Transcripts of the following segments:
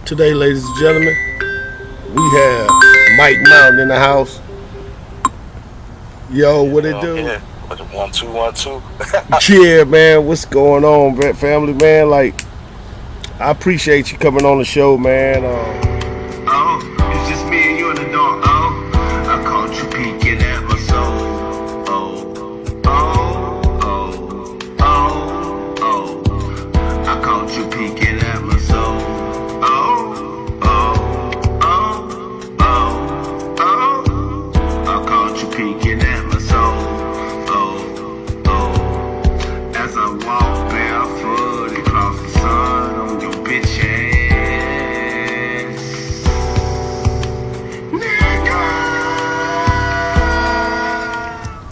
Today, ladies and gentlemen, we have Mike Mountain in the house. Yo, what it do? Yeah. 1 2 1 2. Yeah, man, what's going on, family, man? Like, I appreciate you coming on the show, man. Oh, it's just me and you in the dark. Oh, I caught you peeking at my soul. Oh, oh, oh, oh, oh. I caught you peeking at my soul. Oh, oh, oh, oh, oh. I caught you peeking at my soul. Oh, oh. As I walk barefoot across the sun on your bitch ass.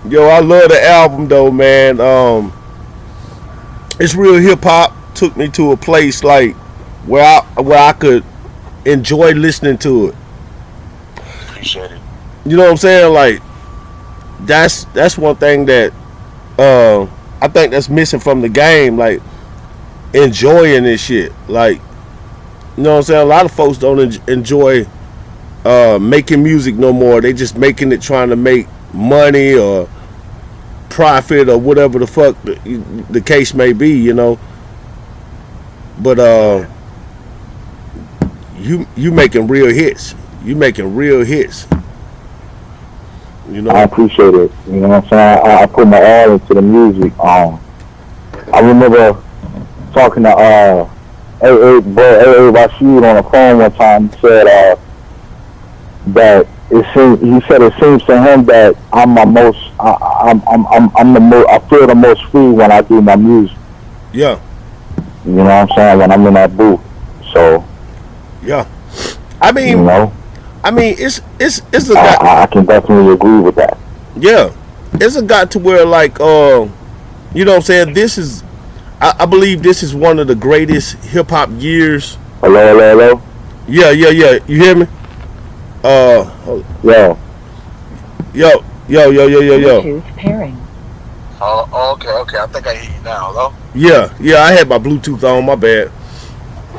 Yo, I love the album though, man. It's real hip hop. Took me to a place like where I could enjoy listening to it. Appreciate it. You know what I'm saying? Like, that's one thing that I think that's missing from the game. Like, enjoying this shit. Like, you know what I'm saying? A lot of folks don't enjoy making music no more. They just making it trying to make money or profit or whatever the fuck the case may be, you know. But you making real hits. You making real hits. You know. I appreciate it. You know what I'm saying? I put my all into the music. I remember talking to Rashid on the phone one time. He said that he said it seems to him that I'm the most I feel the most free when I do my music. Yeah. You know what I'm saying? When I'm in that booth. So yeah. I mean, you know, it's a I can definitely agree with that. Yeah. It's a got to where like you know what I'm saying, this is I believe this is one of the greatest hip hop years. Hello. Yeah. You hear me? Yo. Bluetooth pairing. Oh, okay. I think I hear you now. Hello? Yeah, I had my Bluetooth on, my bad.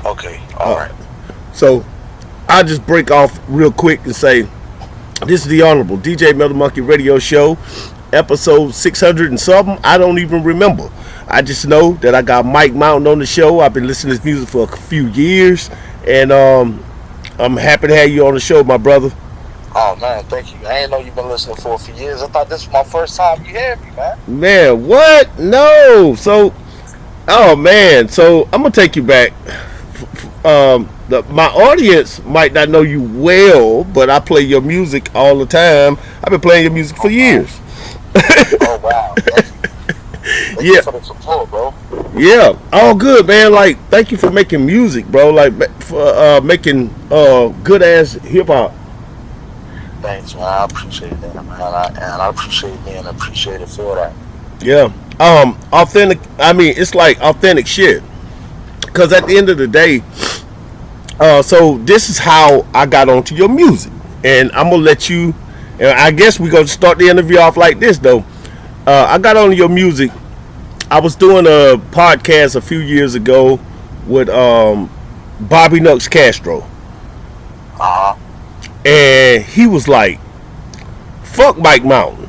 Okay, all right. So, I'll just break off real quick and say, this is the Honorable DJ Metal Monkey Radio Show, episode 600 and something. I don't even remember. I just know that I got Mike Mountain on the show. I've been listening to his music for a few years, and I'm happy to have you on the show, my brother. Oh, man, thank you. I ain't know you've been listening for a few years. I thought this was my first time you heard me, man. Man, what? No. So, oh, man. So, I'm going to take you back. My audience might not know you well, but I play your music all the time. I've been playing your music for years. Oh, wow. Thank you for the support, bro. Yeah, all good, man. Like, thank you for making music, bro. Like, for making good ass hip hop. Thanks, man. I appreciate that, man. I appreciate being appreciated for that. Yeah. Authentic. I mean, it's like authentic shit. Cause at the end of the day, so this is how I got onto your music, and I'm gonna let you. And I guess we're gonna start the interview off like this, though. I got onto your music. I was doing a podcast a few years ago with Bobby Nux Castro. And he was like, fuck Mike Mountain.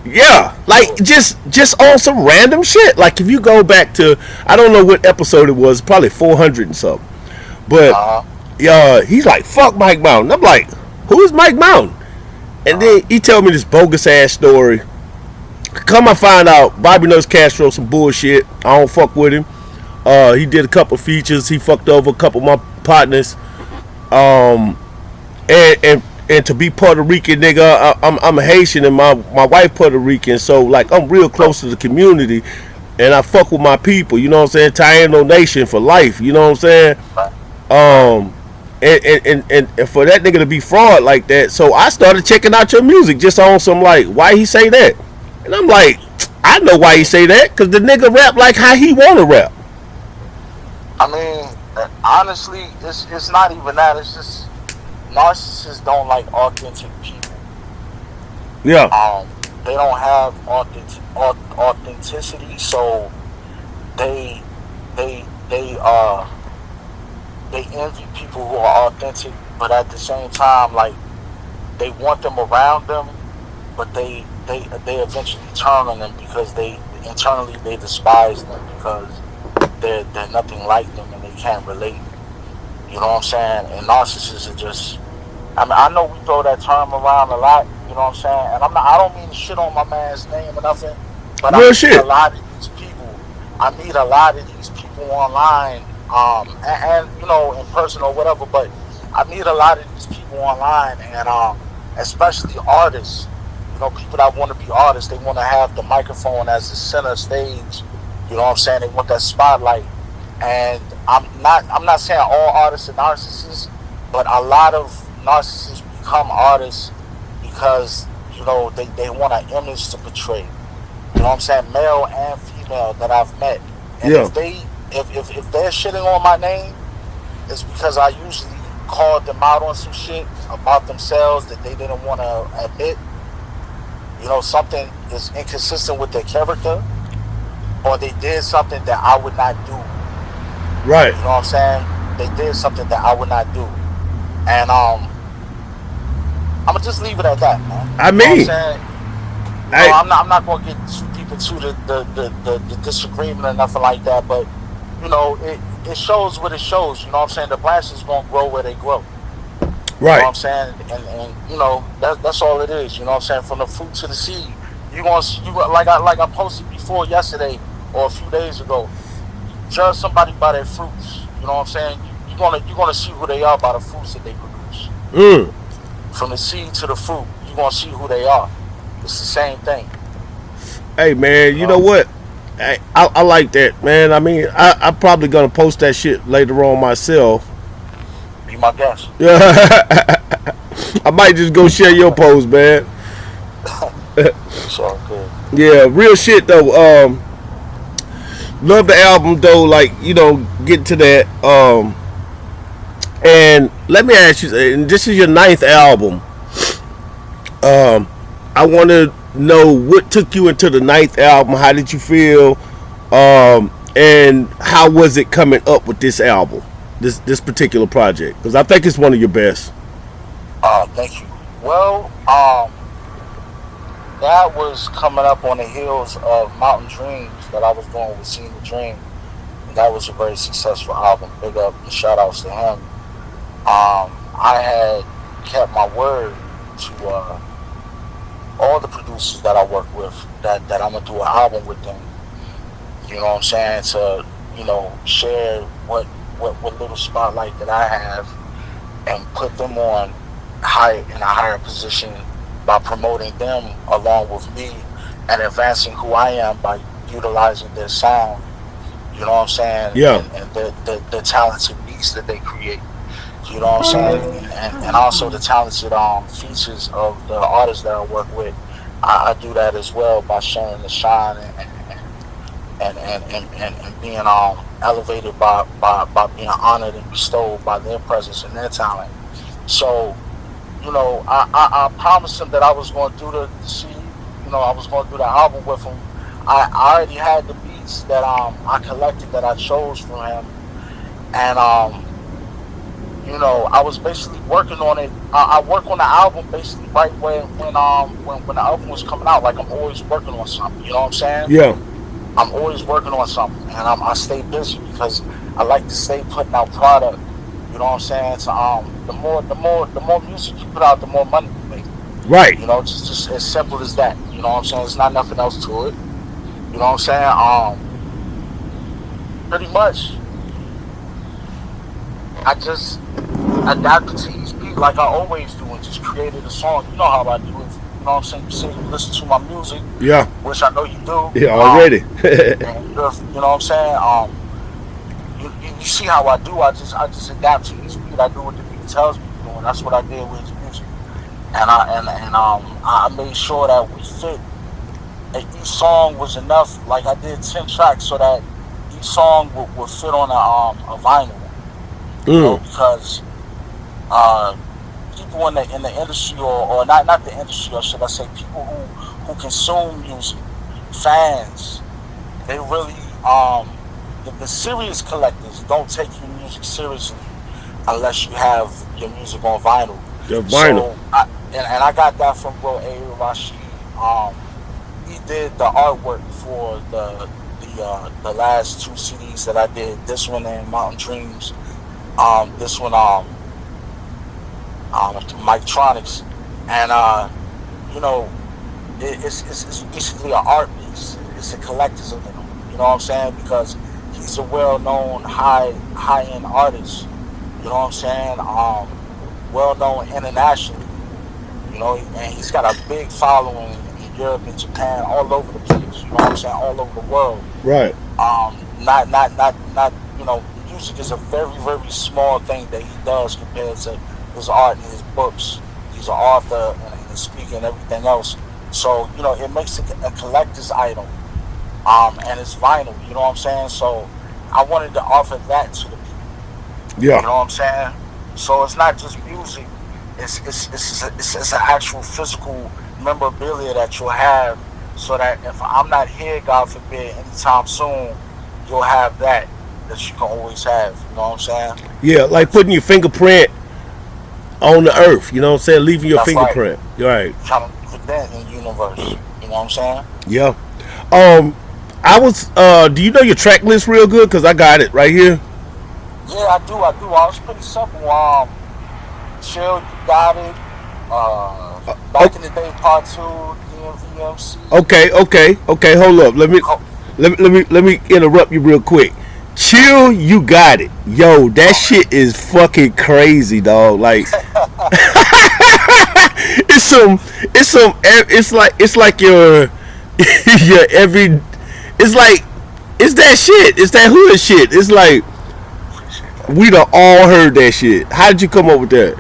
Yeah, like just on some random shit. Like if you go back to, I don't know what episode it was, probably 400 and something. But he's like, fuck Mike Mountain. I'm like, who is Mike Mountain? And then he told me this bogus ass story. Come I find out Bobby Nux Castro some bullshit. I don't fuck with him. He did a couple features. He fucked over a couple of my partners. And to be Puerto Rican, nigga, I'm Haitian and my wife Puerto Rican, so like I'm real close to the community, and I fuck with my people. You know what I'm saying? Taino Nation for life. You know what I'm saying? And for that nigga to be fraud like that, so I started checking out your music just on some like, why he say that? And I'm like, I know why he say that, cause the nigga rap like how he wanna rap. I mean, honestly, it's not even that. It's just narcissists don't like authentic people. Yeah. They don't have authenticity, so they they envy people who are authentic, but at the same time, like they want them around them, but they eventually turn on them because they internally they despise them because they're nothing like them and they can't relate. You know what I'm saying? And narcissists are just. I mean, I know we throw that term around a lot. You know what I'm saying? And I don't mean to shit on my man's name or nothing, but I Real meet a shit. lot of these people. I meet a lot of these people online, and you know, in person or whatever. But I meet a lot of these people online, and especially artists. You know, people that want to be artists, they want to have the microphone as the center stage. You know what I'm saying? They want that spotlight. And I'm not saying all artists are narcissists, but a lot of narcissists become artists because, you know, they want an image to portray. You know what I'm saying? Male and female that I've met. And Yeah. if they're shitting on my name, it's because I usually called them out on some shit about themselves that they didn't want to admit. You know, something is inconsistent with their character, or they did something that I would not do. Right. You know what I'm saying? They did something that I would not do. And I'm gonna just leave it at that, man. I You know what I'm mean, saying? You know, I I'm not gonna get too deep into the disagreement or nothing like that, but you know, it shows what it shows. You know what I'm saying? The plants is gonna grow where they grow. You know what right. I'm saying? And you know, that's all it is. You know what I'm saying? From the fruit to the seed. Like I posted before yesterday or a few days ago. Judge somebody by their fruits. You know what I'm saying? You're gonna see who they are by the fruits that they produce. Mm. From the seed to the fruit, you're gonna see who they are. It's the same thing. Hey man, You you know know? what? I like that, man. I mean, I'm probably gonna post that shit later on myself. Be my guest. Yeah. I might just go share your post, man. It's all good. Yeah, real shit though. Love the album though. Like you know, get to that. And let me ask you, and this is your ninth album. I want to know what took you into the ninth album. How did you feel? And how was it coming up with this album, this particular project? Because I think it's one of your best. Thank you. Well, that was coming up on the heels of Mountain Dreams that I was doing with Seeing the Dream. And that was a very successful album. Big up and shout outs to him. I had kept my word to all the producers that I work with that I'm gonna do an album with them. You know what I'm saying? To, you know, share what little spotlight that I have and put them on in a higher position by promoting them along with me and advancing who I am by utilizing their sound. You know what I'm saying? Yeah. And the talented beats that they create. You know what I'm saying? And also the talented features of the artists that I work with. I do that as well by sharing the shine and being elevated by being honored and bestowed by their presence and their talent. So, you know, I promised him that I was going to do the CD. You know, I was going to do the album with him. I already had the beats that I collected that I chose from him, and you know, I was basically working on it. I work on the album basically right when the album was coming out. Like I'm always working on something. You know what I'm saying? Yeah. I'm always working on something, and I stay busy because I like to stay putting out product. You know what I'm saying? So the more music you put out, the more money you make. Right. You know, just as simple as that. You know what I'm saying? There's not nothing else to it. You know what I'm saying? Pretty much, I just adapted to each beat like I always do and just created a song. You know how I do it. You know what I'm saying? You say you listen to my music, Yeah. which I know you do. Yeah. Already. And you know what I'm saying? You see how I do. I just adapt to each beat. I do what the beat tells me to do, and that's what I did with his music. And I made sure that we fit. And each song was enough. Like I did 10 tracks so that each song would fit on a vinyl. You know, because people in the industry or not the industry, or should I say people who consume music, fans, they really the serious collectors don't take your music seriously unless you have your music on vinyl. The vinyl. So, and I got that from Bro A. Rashid. He did the artwork for the last two CDs that I did. This one and Mountain Dreams. This one Mictronics, and you know, it's basically an art piece. It's a collector's item. You know what I'm saying? Because he's a well-known high-end artist. You know what I'm saying? Well-known internationally. You know, and he's got a big following in Europe and Japan, all over the place. You know what I'm saying? All over the world. Right. Not. You know, music is a very, very small thing that he does compared to his art and his books. He's an author and a speaker and everything else. So, you know, it makes it a collector's item. And it's vinyl, you know what I'm saying? So I wanted to offer that to the people. Yeah. You know what I'm saying? So it's not just music, it's an actual physical memorabilia that you'll have, so that if I'm not here, God forbid, anytime soon, you'll have that you can always have. You know what I'm saying? Yeah, like putting your fingerprint on the earth, you know what I'm saying? Leaving your That's fingerprint. Right. Right. Trying to put that in the universe. You know what I'm saying? Yeah. I was do you know your track list real good? Cause I got it right here. Yeah, I do. I was pretty simple. Chill, You Got It. Back in the Day Part 2, DMVMC. Okay. Hold up. Let me interrupt you real quick. Chill, You Got It. Yo, that shit is fucking crazy, dog. Like it's like your every, it's that shit. It's that hood shit. It's like we done all heard that shit. How did you come up with that?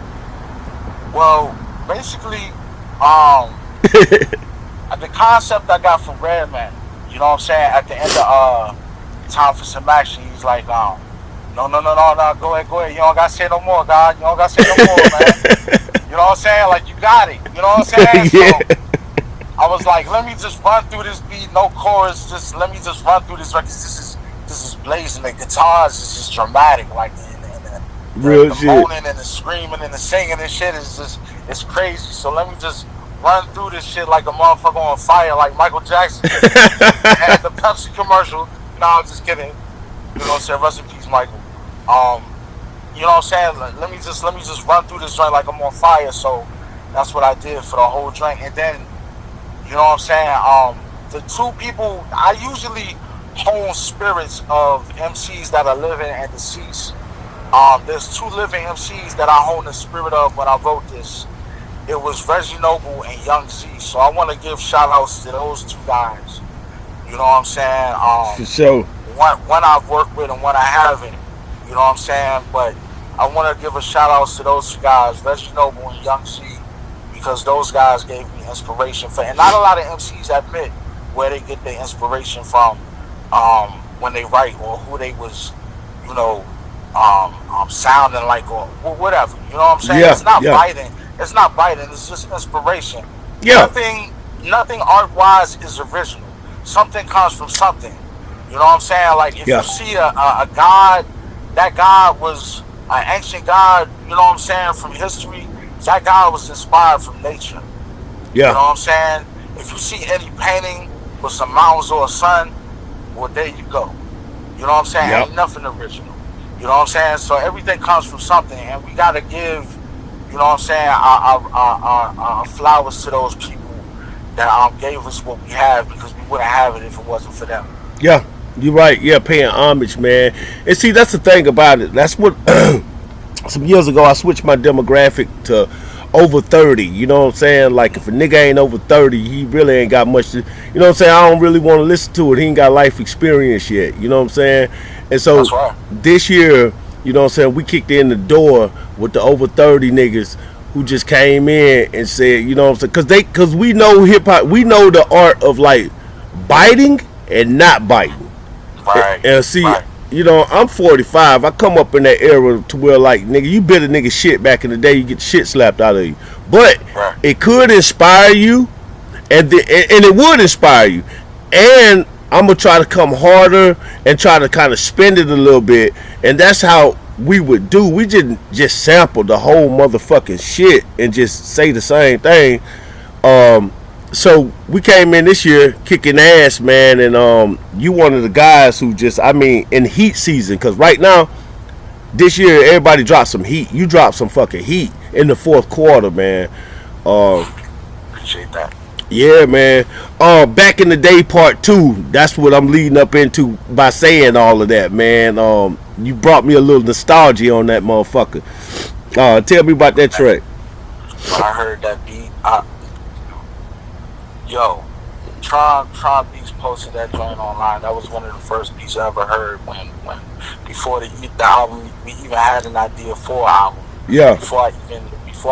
Well, basically, the concept I got from Redman, you know what I'm saying? At the end of Time for Some Action, he's like, no, go ahead. You don't gotta say no more, God. You don't gotta say no more, man. You know what I'm saying? Like, you got it. You know what I'm saying? Yeah. So I was like, let me just run through this beat, no chorus. Let me just run through this record. This is blazing. The guitars is just dramatic, like real the shit. moaning and the screaming and the singing and shit is just, it's crazy. So let me just run through this shit like a motherfucker on fire, like Michael Jackson had the Pepsi commercial. No, I'm just kidding. You know what I'm saying? Rest in peace, Michael. You know what I'm saying? Let me just run through this joint like I'm on fire. So that's what I did for the whole joint. And then, you know what I'm saying? The two people, I usually hone spirits of MCs that are living and deceased. There's two living MCs that I hone the spirit of when I wrote this. It was Reggie Noble and Young Z. So I want to give shout outs to those two guys. You know what I'm saying? For sure. One I've worked with and one I haven't. You know what I'm saying? But I want to give a shout outs to those two guys, Reggie Noble and Young Z, because those guys gave me inspiration for, and not a lot of MCs admit where they get their inspiration from when they write, or who they was, you know, sounding like, or whatever. You know what I'm saying? Yeah, it's not yeah. biting. It's not biting. It's just inspiration. Yeah. Nothing art wise is original. Something comes from something. You know what I'm saying? Like if Yeah. you see a god, that god was an ancient god. You know what I'm saying? From history, that god was inspired from nature. Yeah. You know what I'm saying? If you see any painting with some mountains or a sun, well, there you go. You know what I'm saying? Yep. Ain't nothing original. You know what I'm saying? So everything comes from something, and we gotta give, you know what I'm saying, our flowers to those people that gave us what we have, because we wouldn't have it if it wasn't for them. Yeah, you're right. Yeah, paying homage, man. And see, that's the thing about it. That's what some years ago I switched my demographic to over 30. You know what I'm saying? Like if a nigga ain't over 30, he really ain't got much to, you know what I'm saying? I don't really want to listen to it. He ain't got life experience yet. You know what I'm saying? And so That's right. this year, you know what I'm saying, we kicked in the door with the over 30 niggas who just came in and said, you know what I'm saying? Cause we know hip hop, we know the art of like biting and not biting. Right. And see, right. you know, I'm 45. I come up in that era to where, like, nigga, you bit a nigga shit back in the day, you get shit slapped out of you. But Right. it could inspire you, and it would inspire you. And I'm gonna try to come harder and try to kind of spend it a little bit. And that's how we would do. We didn't just sample the whole motherfucking shit and just say the same thing. So we came in this year kicking ass, man, and you one of the guys who just, I mean, in heat season, because right now, this year, everybody dropped some heat. You dropped some fucking heat in the fourth quarter, man. Appreciate that. Yeah, man. Back in the day, part 2. That's what I'm leading up into by saying all of that, man. You brought me a little nostalgia on that motherfucker. Tell me about that track. When I heard that beat, Tron Beats posted that joint online. That was one of the first beats I ever heard when before the album, we even had an idea for an album. Yeah. Before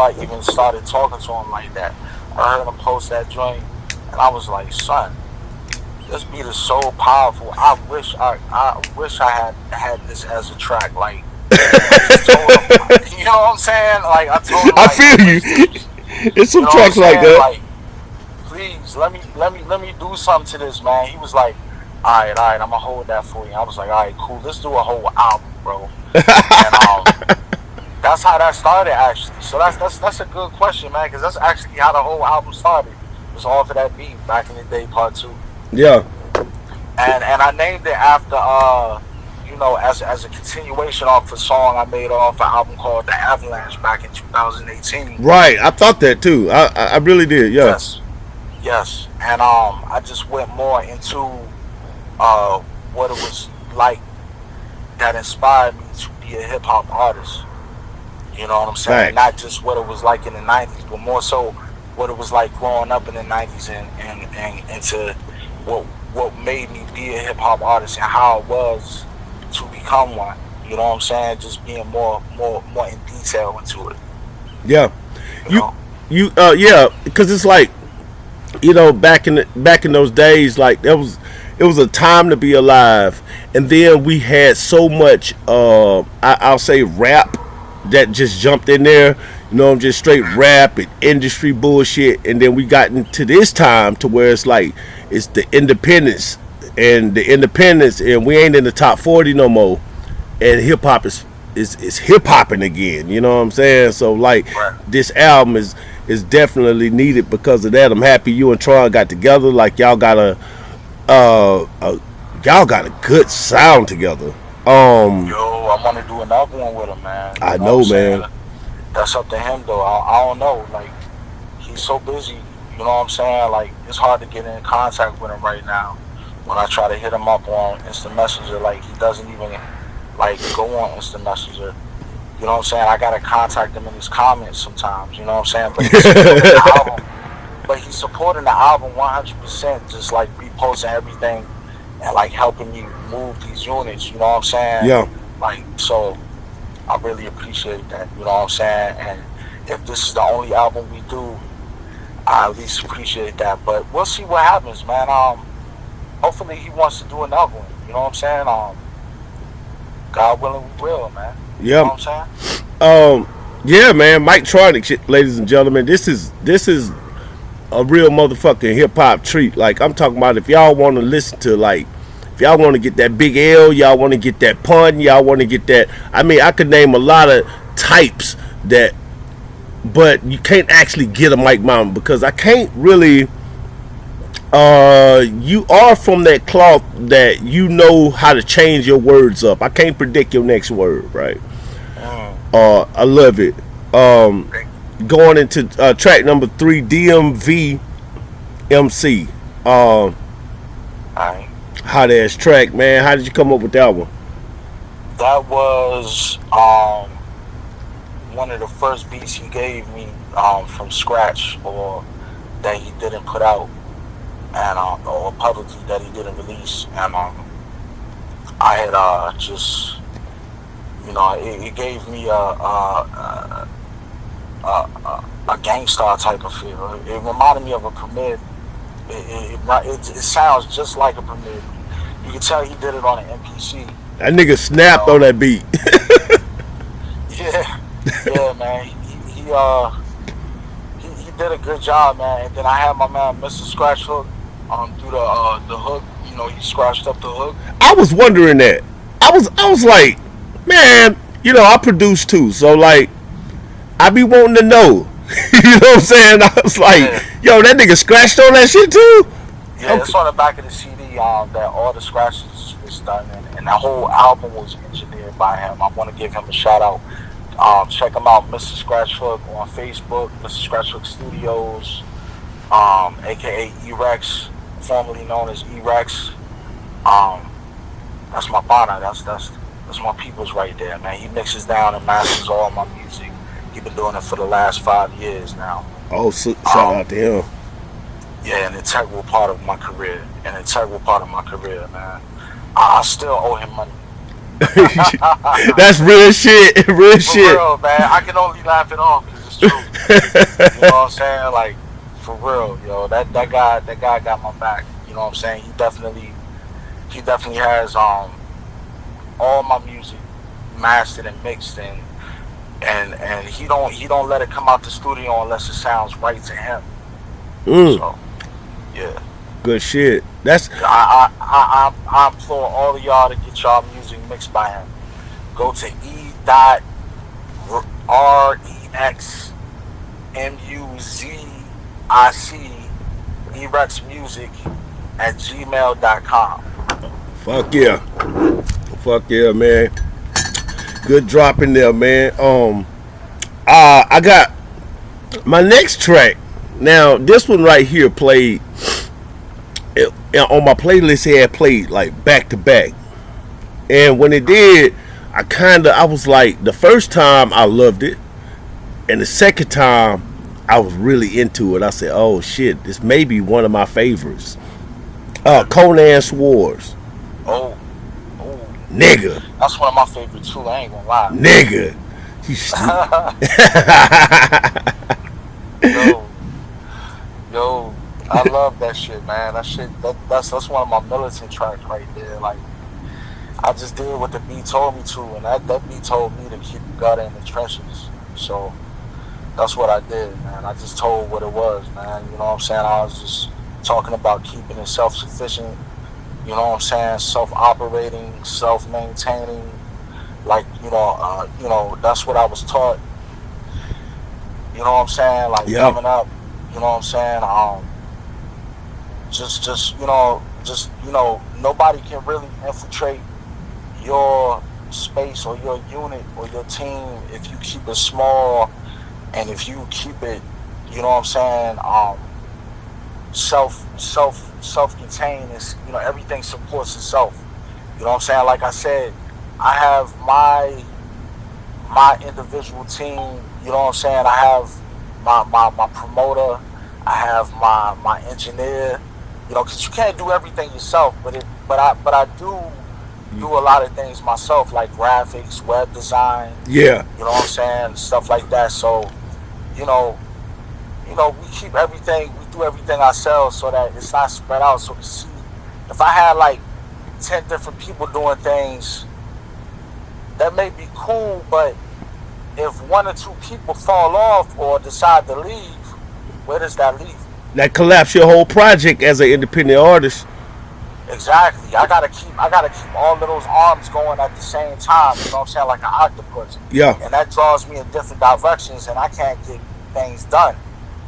I even started talking to him like that, I heard him post that joint, and I was like, son, this beat is so powerful. I wish I had this as a track. Like, you know what I'm saying? Like, I told him, like, I feel you. It's some tracks like that. Like, please let me do something to this, man. He was like, all right, I'm gonna hold that for you. I was like, all right, cool. Let's do a whole album, bro. And that's how that started, actually. So that's a good question, man, because that's actually how the whole album started. It was off of that beat back in the day, part 2. Yeah. And I named it after as a continuation off a song I made off an album called The Avalanche back in 2018. Right. I thought that too. I really did. Yeah. Yes. And I just went more into what it was like that inspired me to be a hip hop artist. You know what I'm saying? Right. Not just what it was like in the 90s, but more so what it was like growing up in the 90s and into what made me be a hip hop artist and how it was to become one. You know what I'm saying? Just being more in detail into it. Yeah. You because it's like, back in those days, like it was a time to be alive, and then we had so much I'll say rap that just jumped in there, just straight rap and industry bullshit, and then we got into this time to where it's like it's the independence, and we ain't in the top 40 no more, and hip hop is hip hopping again. You know what I'm saying? So like, right. This album is definitely needed because of that. I'm happy you and Tron got together. Like y'all got a good sound together. I want to do another one with him, man. I know, man. That's up to him, though. I don't know. Like, he's so busy. You know what I'm saying? Like, it's hard to get in contact with him right now. When I try to hit him up on Instant Messenger, like, he doesn't even, like, go on Instant Messenger. You know what I'm saying? I got to contact him in his comments sometimes. You know what I'm saying? But he's supporting the album 100%, just, like, reposting everything and, like, helping me move these units. You know what I'm saying? Yeah. Like, so I really appreciate that, you know what I'm saying? And if this is the only album we do, I at least appreciate that. But we'll see what happens, man. Hopefully he wants to do another one, you know what I'm saying? God willing, we will, man. Yeah. You know what I'm saying? Yeah, man. Mike Tronic, ladies and gentlemen. This is a real motherfucking hip hop treat. Like, I'm talking about, if y'all want to listen to, like, if y'all want to get that big L, y'all want to get that pun, y'all want to get that. I mean, I could name a lot of types that, but you can't actually get a Mike Mountain because I can't really. You are from that cloth that you know how to change your words up. I can't predict your next word, right? I love it. Going into track number 3, DMV MC. Hot ass track, man. How did you come up with that one? That was one of the first beats he gave me from scratch, or that he didn't put out, and or publicly that he didn't release. And I had just, it gave me a gangstar type of feel. It reminded me of a Premier. It sounds just like a Premier. You can tell he did it on an MPC. That nigga snapped on that beat. yeah, man. He did a good job, man. And then I had my man Mr. Scratch Hook do the hook. He scratched up the hook. I was wondering that. I was like, man, I produce too, so like I be wanting to know. You know what I'm saying? I was like, Yeah, yo, that nigga scratched on that shit too. yeah. Okay. It's on the back of the CD. That all the scratches was done, and the whole album was engineered by him. I want to give him a shout out. Check him out, Mr. Scratchhook on Facebook, Mr. Scratchhook Studios, aka E-Rex, formerly known as E-Rex. Um, that's my partner. That's my people's right there, man. He mixes down and masters all my music. He been doing it for the last 5 years now. Oh, shout Um, out to him. yeah, an integral part of my career. Man. I still owe him money. That's real shit. Real For shit. real, man. I can only laugh it off because it's true. You know what I'm saying? Like, for real, yo. That guy got my back. You know what I'm saying? He definitely has all my music mastered and mixed, and he don't let it come out the studio unless it sounds right to him. So yeah. Good shit. That's I implore all of y'all to get y'all music mixed by him. Go to erexmusic @gmail.com. fuck yeah, man. Good drop in there, man. I got my next track. Now, this one right here played on my playlist. It had played like back to back, and when it did, I was like, the first time I loved it, and the second time I was really into it. I said, "Oh shit, this may be one of my favorites." Conan's Wars, Oh, oh, nigga, that's one of my favorites too. I ain't gonna lie. nigga. Yo, yo, I love that shit, man. That's one of my militant tracks right there. Like, I just did what the beat told me to, and that beat told me to keep the gutter in the trenches. So that's what I did, man. I just told what it was, man. You know what I'm saying? I was just talking about keeping it self-sufficient. You know what I'm saying? Self-operating, self-maintaining. Like, that's what I was taught. You know what I'm saying? Like, Yeah. coming up. You know what I'm saying? Nobody can really infiltrate your space or your unit or your team if you keep it small, and if you keep it, you know what I'm saying, self-contained. Is, everything supports itself. You know what I'm saying? Like I said, I have my individual team. You know what I'm saying? I have my promoter. I have my engineer. Because you can't do everything yourself, but I do a lot of things myself, like graphics, web design. Yeah. You know what I'm saying? Stuff like that. So, we keep everything, we do everything ourselves so that it's not spread out. So, see, if I had like 10 different people doing things, that may be cool, but if 1 or 2 people fall off or decide to leave, where does that leave? That collapse your whole project as an independent artist. Exactly. I gotta keep all of those arms going at the same time. You know what I'm saying? Like an octopus. Yeah. And that draws me in different directions, and I can't get things done.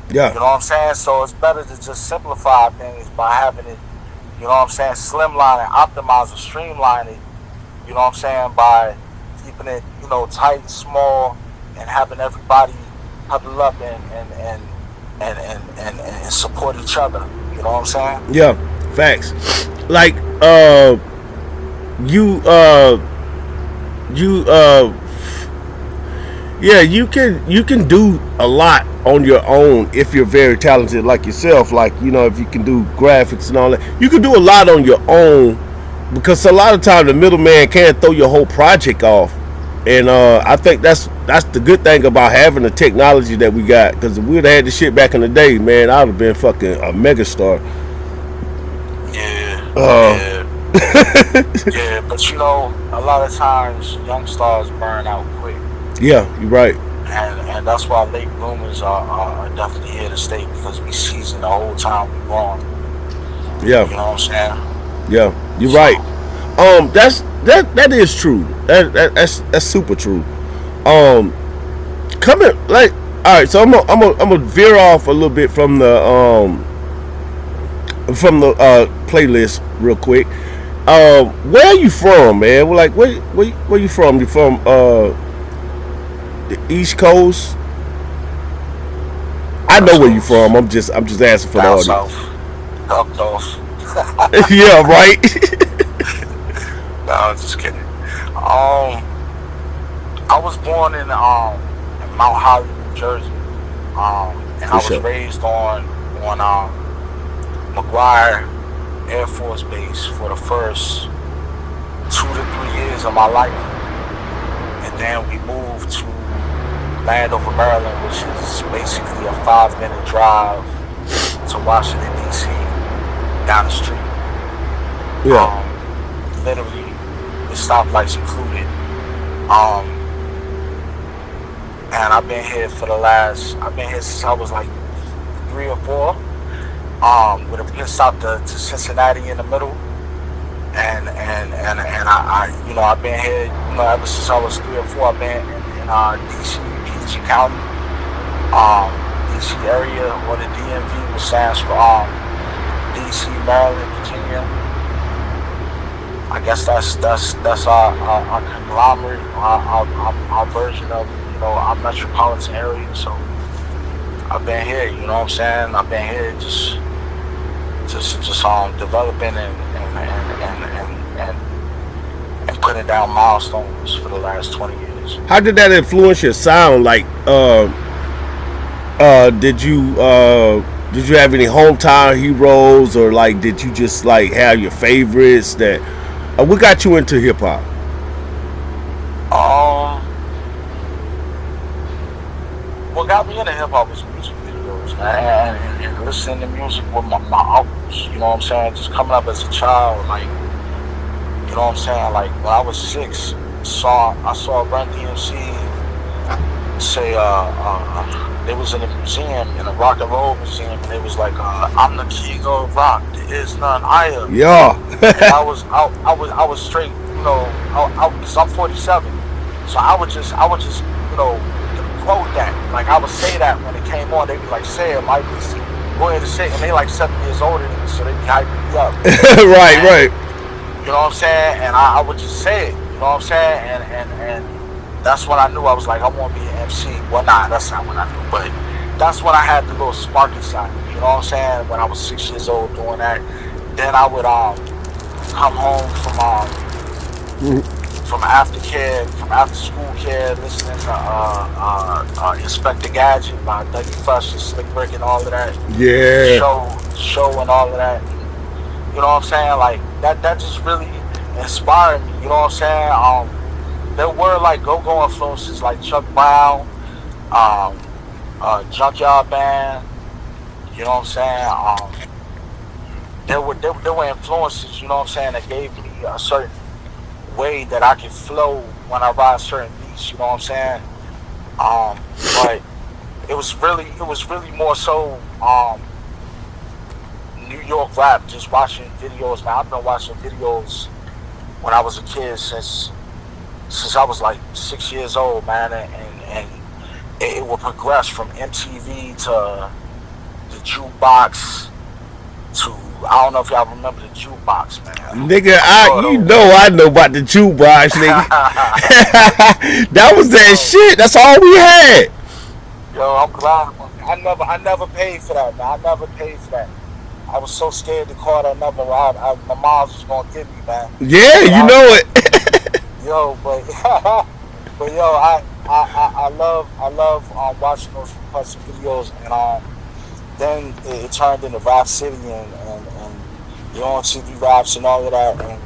Yeah. You know what I'm saying? So it's better to just simplify things by having it, you know what I'm saying, slimline and optimize or streamline it, you know what I'm saying, by keeping it, tight, small, and having everybody huddle up and support each other. You know what I'm saying? Yeah. Facts. Like, you can do a lot on your own if you're very talented like yourself. Like, if you can do graphics and all that, you can do a lot on your own, because a lot of times the middleman can't throw your whole project off. And I think that's the good thing about having the technology that we got. Because if we'd had this shit back in the day, man, I'd have been fucking a megastar. Yeah. Yeah, but a lot of times young stars burn out quick. Yeah, you're right. And that's why late bloomers are definitely here to stay, because we seasoned the whole time we growing. Yeah. You know what I'm saying? Yeah, you're right. That is true. That's super true. Um, coming like all right. So I'm gonna veer off a little bit from the playlist real quick. Where are you from, man? Like where you from? You from the East Coast? I know West where you Coast, from. I'm just asking for the down audience. south, up north. Yeah, right. No, I'm just kidding. I was born in Mount Holly, New Jersey. And I For was sure. raised on McGuire Air Force Base for the first 2 to 3 years of my life, and then we moved to Landover, Maryland, which is basically a 5-minute drive to Washington D.C. down the street. Yeah. Literally, with stoplights included. Um, and I've been here since I was like 3 or 4. With a pit stop to Cincinnati in the middle. And I've been here, ever since I was 3 or 4. I've been in DC, PG County, DC area, or the DMV, which stands for DC, Maryland, Virginia. I guess that's our conglomerate, our version of our metropolitan area. So I've been here, you know what I'm saying? I've been here just developing and putting down milestones for the last 20 years. How did that influence your sound? Like, did you have any hometown heroes, or like did you just like have your favorites that? What got you into hip hop? What got me into hip hop was music videos, man, and listening to music with my uncles. You know what I'm saying? Just coming up as a child, like, you know what I'm saying? Like when I was 6, I saw Run DMC say they was in a museum, in a rock and roll museum, and it was like I'm the king of rock, there is none higher. Yeah. And I was straight, because I'm 47, so I would just quote that. Like I would say that when it came on, they'd be like, "Say it, Mike, go ahead and say it." And they like 7 years older than me, so they be hyping me up. Right. You know what I'm saying? And I would just say it. You know what I'm saying? And that's when I knew I was like, I want to be an MC. Well, nah, that's not when I knew, but that's when I had the little spark inside me. You know what I'm saying? When I was 6 years old doing that, then I would come home from after school care, listening to Inspector Gadget by Dougie Fresh and Slick Rick and all of that. Yeah. Show and all of that. You know what I'm saying? Like that just really inspired me. You know what I'm saying? There were like go-go influences like Chuck Brown, Junkyard Band. You know what I'm saying? There were influences. You know what I'm saying, that gave me a certain way that I can flow when I ride certain beats. You know what I'm saying? But it was really more so New York rap. Just watching videos. Now I've been watching videos when I was a kid since I was like 6 years old, man, and it will progress from MTV to the jukebox to, I don't know if y'all remember the jukebox, man. Nigga, I know about the jukebox, nigga. That was that shit. That's all we had. Yo, I'm glad. I never paid for that, man. I never paid for that. I was so scared to call that number. My mom was just gonna get me, man. Yeah, you know it. Yo, but I love watching those requested videos, and then it turned into Rap City and on TV raps and all of that, and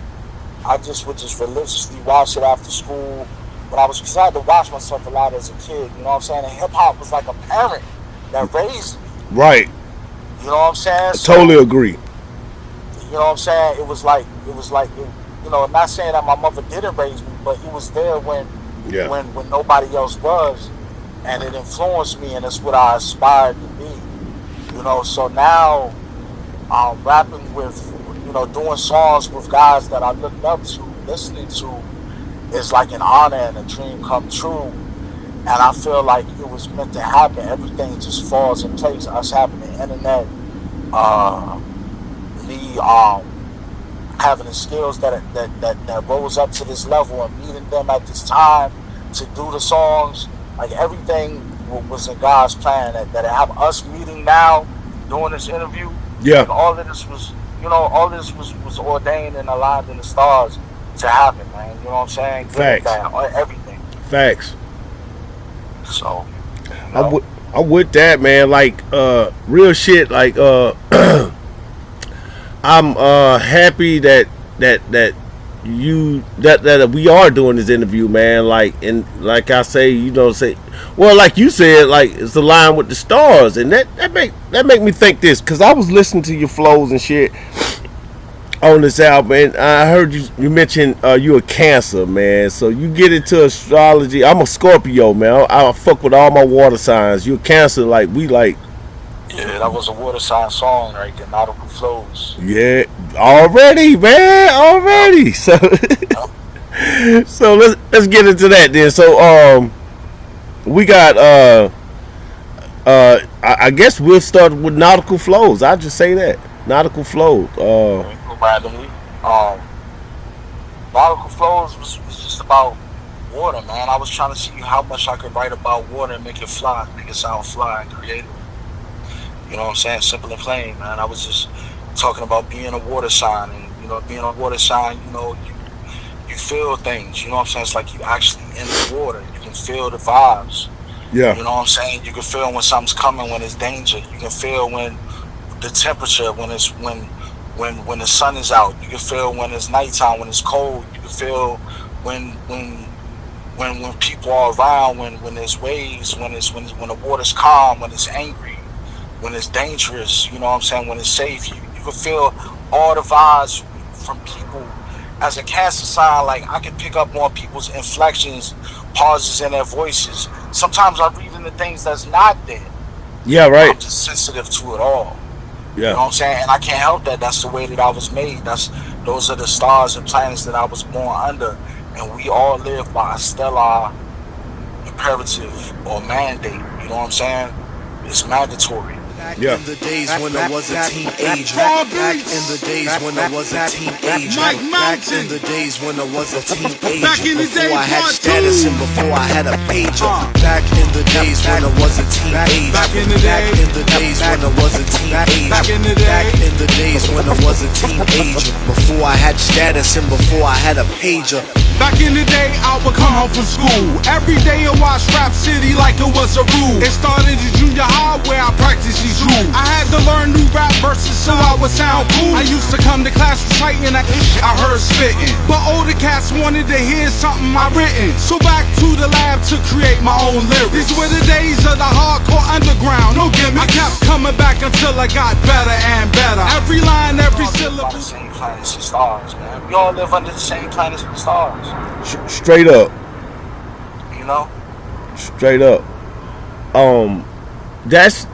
I just would religiously watch it after school. Because I had to watch myself a lot as a kid, you know what I'm saying? And hip hop was like a parent that raised me. Right. You know what I'm saying? I totally agree. You know what I'm saying? It was like, not saying that my mother didn't raise me, but it was there when nobody else was, and it influenced me, and it's what I aspired to be. So now I'm rapping with doing songs with guys that I looked up to, listening to, is like an honor and a dream come true. And I feel like it was meant to happen. Everything just falls in place. Us having the internet, me having the skills that rose up to this level, and meeting them at this time to do the songs. Like everything was in God's plan. That have us meeting now, doing this interview. Yeah. Like all of this was, all this was ordained and aligned in the stars to happen, man. You know what I'm saying? Facts. Everything. Facts. So. I'm with that, man. Like real shit. Like I'm happy that we are doing this interview, man. Like, and like I say, well, like you said, like it's aligned with the stars, and that make me think this, because I was listening to your flows and shit on this album, and I heard you mention you a Cancer, man. So you get into astrology. I'm a Scorpio, man. I fuck with all my water signs. You a Cancer, like we like. Yeah, that was a water sign song, right? The nautical flows. Yeah, already, man, already. So, so let's get into that then. So, we got I guess we'll start with nautical flows. I'll just say that nautical flows. Randomly, nautical flows was just about water, man. I was trying to see how much I could write about water and make it fly, make it sound fly and creative. You know what I'm saying? Simple and plain, man. I was just talking about being a water sign, and being a water sign, you feel things. You know what I'm saying? It's like you actually in the water. You can feel the vibes. Yeah. You know what I'm saying? You can feel when something's coming, when it's danger. You can feel when the temperature, when the sun is out. You can feel when it's nighttime, when it's cold. You can feel when people are around, when there's waves, when the water's calm, when it's angry, when it's dangerous, you know what I'm saying, when it's safe. You can feel all the vibes from people. As a Cancer sign, like I can pick up on people's inflections, pauses in their voices. Sometimes I read into things that's not there. Yeah, right. I'm just sensitive to it all. Yeah. You know what I'm saying? And I can't help that. That's the way that I was made. Those are the stars and planets that I was born under. And we all live by a stellar imperative or mandate. You know what I'm saying? It's mandatory. Yeah. In the days when I was a teenager. Back in the days when I was a teenager. Back in the days when I was a teenager. Before I had status and before I had a pager. Back in the days when I was a teenager. Back in the days when I was a teenager. Back in the days when I was a teenager. Before I had status and before I had a pager. Back in the day, I would come home from school every day and watch Rap City like it was a rule. It started in junior high where I practiced these rules. I had to learn new rap verses so I would sound cool. I used to come to class reciting that I heard spitting, but older cats wanted to hear something I written. So back to the lab to create my own lyrics. These were the days of the hardcore underground, no gimmicks. I kept coming back until I got better and better. Every line, every syllable. The same planets and stars, man. We all live under the same planets and stars. Straight up. You know? Straight up. That's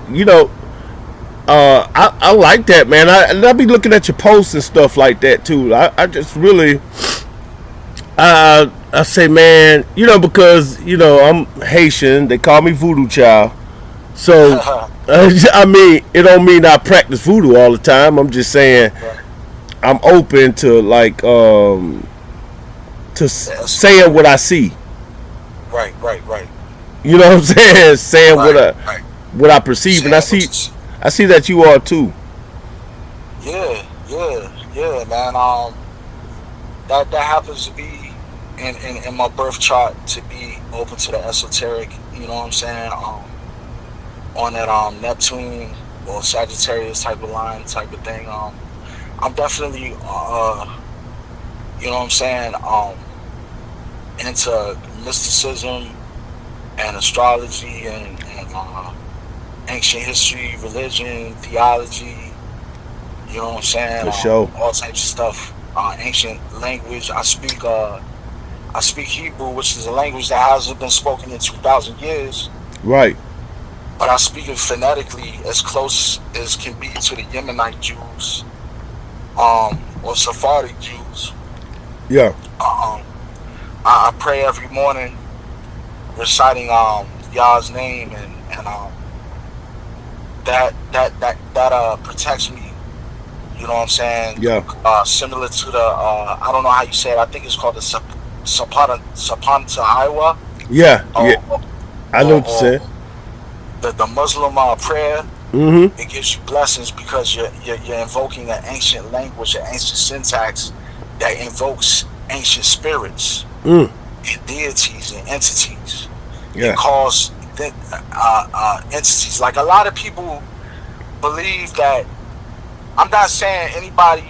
I like that, man. I be looking at your posts and stuff like that too. I just really I say, man, because I'm Haitian. They call me Voodoo Child. So I mean, it don't mean I practice voodoo all the time. I'm just saying I'm open to saying what I see. Right. You know what I'm saying? Saying what I perceive, and I see that you are too. Yeah, man. That happens to be in my birth chart, to be open to the esoteric. You know what I'm saying? On that Neptune or Sagittarius type of line, type of thing. I'm definitely you know what I'm saying, into mysticism and astrology and ancient history, religion, theology, you know what I'm saying? For sure. All types of stuff. Ancient language. I speak Hebrew, which is a language that hasn't been spoken in 2,000 years. Right. But I speak it phonetically as close as can be to the Yemenite Jews. or Sephardic Jews. Yeah. I pray every morning, reciting Yah's name, and that protects me. You know what I'm saying? Yeah. Similar to the I don't know how you say it. I think it's called the Sapanta Iowa. Yeah. Or, Yeah. I know what you said. The Muslim prayer. Mm-hmm. It gives you blessings because you're invoking an ancient language, an ancient syntax that invokes ancient spirits and deities and entities. Yeah. It calls entities. Like a lot of people believe that. I'm not saying anybody,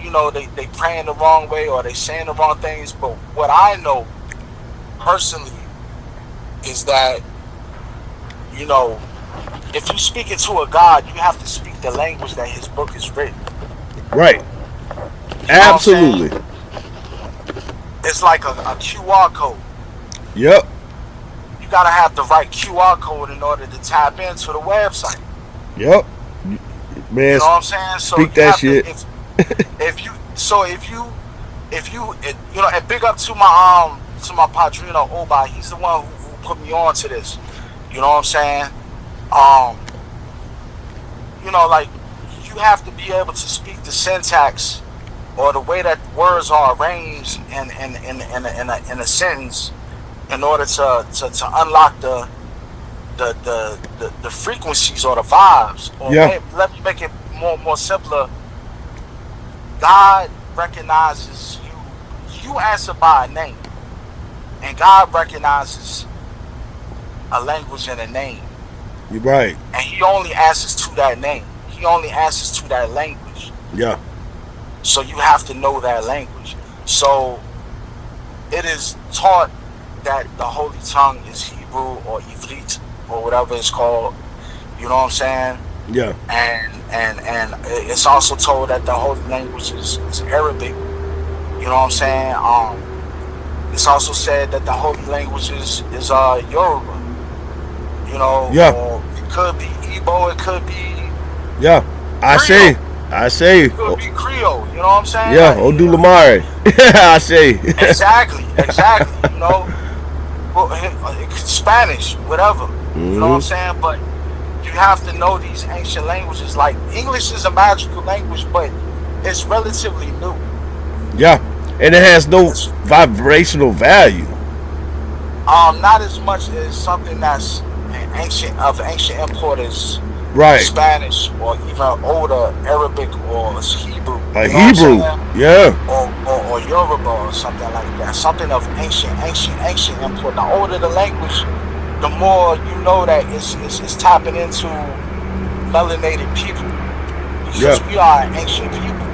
they praying the wrong way or they saying the wrong things, but what I know personally is that, if you're speaking to a God, you have to speak the language that his book is written. Right. Absolutely. It's like a QR code. Yep. You got to have the right QR code in order to tap into the website. Yep. Man, you know what I'm saying? So speak that shit. If you and big up to my padrino Oba, he's the one who put me on to this. You know what I'm saying? Like you have to be able to speak the syntax or the way that words are arranged in a sentence in order to unlock the frequencies or the vibes. Or let me make it more simpler. God recognizes you. You answer by a name, and God recognizes a language and a name. You're right. And he only answers to that name. He only answers to that language. Yeah. So you have to know that language. So it is taught that the Holy Tongue is Hebrew or Ivrit or whatever it's called. You know what I'm saying? Yeah. And it's also told that the holy language is Arabic. You know what I'm saying? It's also said that the holy language is Yoruba. Yeah. Or it could be Igbo, it could be I say it could be Creole, you know what I'm saying? Yeah, Odulamare. I say. Exactly. Spanish, whatever. You know what I'm saying? But you have to know these ancient languages. Like English is a magical language, but it's relatively new. Yeah. And it has no vibrational value. Not as much as something that's ancient import as Spanish or even older Arabic or Hebrew. Hebrew, yeah. Or Yoruba or something like that. Something of ancient import. The older the language, the more you know that it's tapping into melanated people. Because we are an ancient people.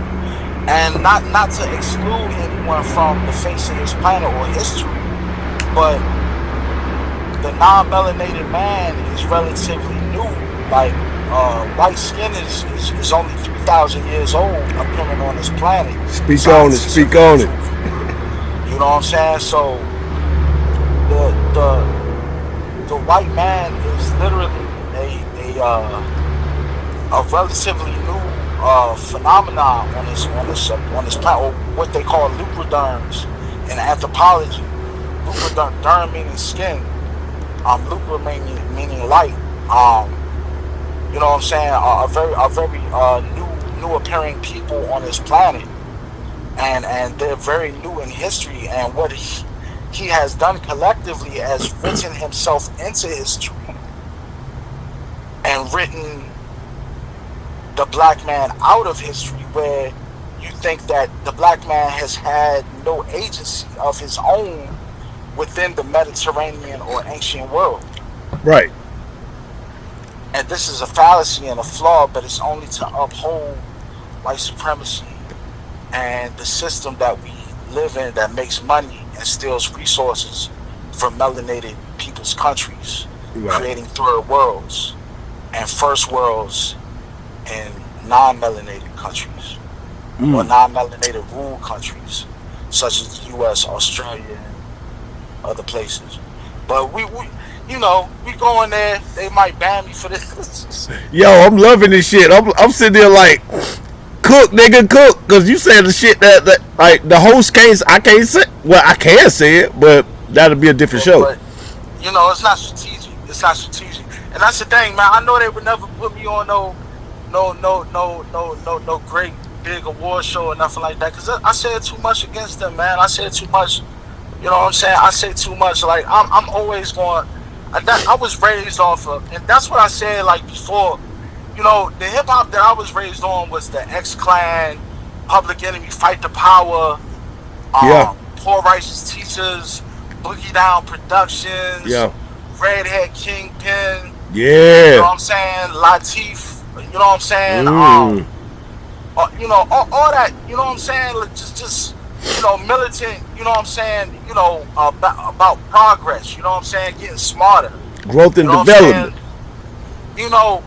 And not to exclude anyone from the face of this planet or history, but the non-melanated man is relatively new. Like white skin is only 3,000 years old appearing on this planet. Speak on it. You know what I'm saying? So the white man is literally a relatively new phenomenon on this planet, or what they call lubriderms in anthropology. Lubriderm meaning skin. Lucre meaning light. You know what I'm saying? A very new appearing people on this planet, and they're very new in history. And what he has done collectively has written himself into history and written the black man out of history, where you think that the black man has had no agency of his own within the Mediterranean or ancient world. Right. And this is a fallacy and a flaw, but it's only to uphold white supremacy and the system that we live in that makes money and steals resources from melanated people's countries, creating third worlds and first worlds in non-melanated countries or non-melanated ruled countries such as the U.S., Australia, and other places. But we going there. They might ban me for this. Yo, I'm loving this shit. I'm sitting there like, cool. Cook, nigga, cook, cause you said the shit that like the host can't. I can't say. Well, I can say it, but that'll be a different show. But you know, it's not strategic. It's not strategic, and that's the thing, man. I know they would never put me on no great big award show or nothing like that, cause I said too much against them, man. I said too much. You know what I'm saying? I say too much. Like I'm always going. I was raised off of, and that's what I said like before. You know, the hip hop that I was raised on was the X-Clan, Public Enemy, Fight the Power, Poor Righteous Teachers, Boogie Down Productions, Redhead Kingpin. Yeah. You know what I'm saying? Latif. You know what I'm saying? You know, all that. You know what I'm saying? Like, just you know, militant. You know what I'm saying? You know, about progress. You know what I'm saying? Getting smarter. Growth and development. You know.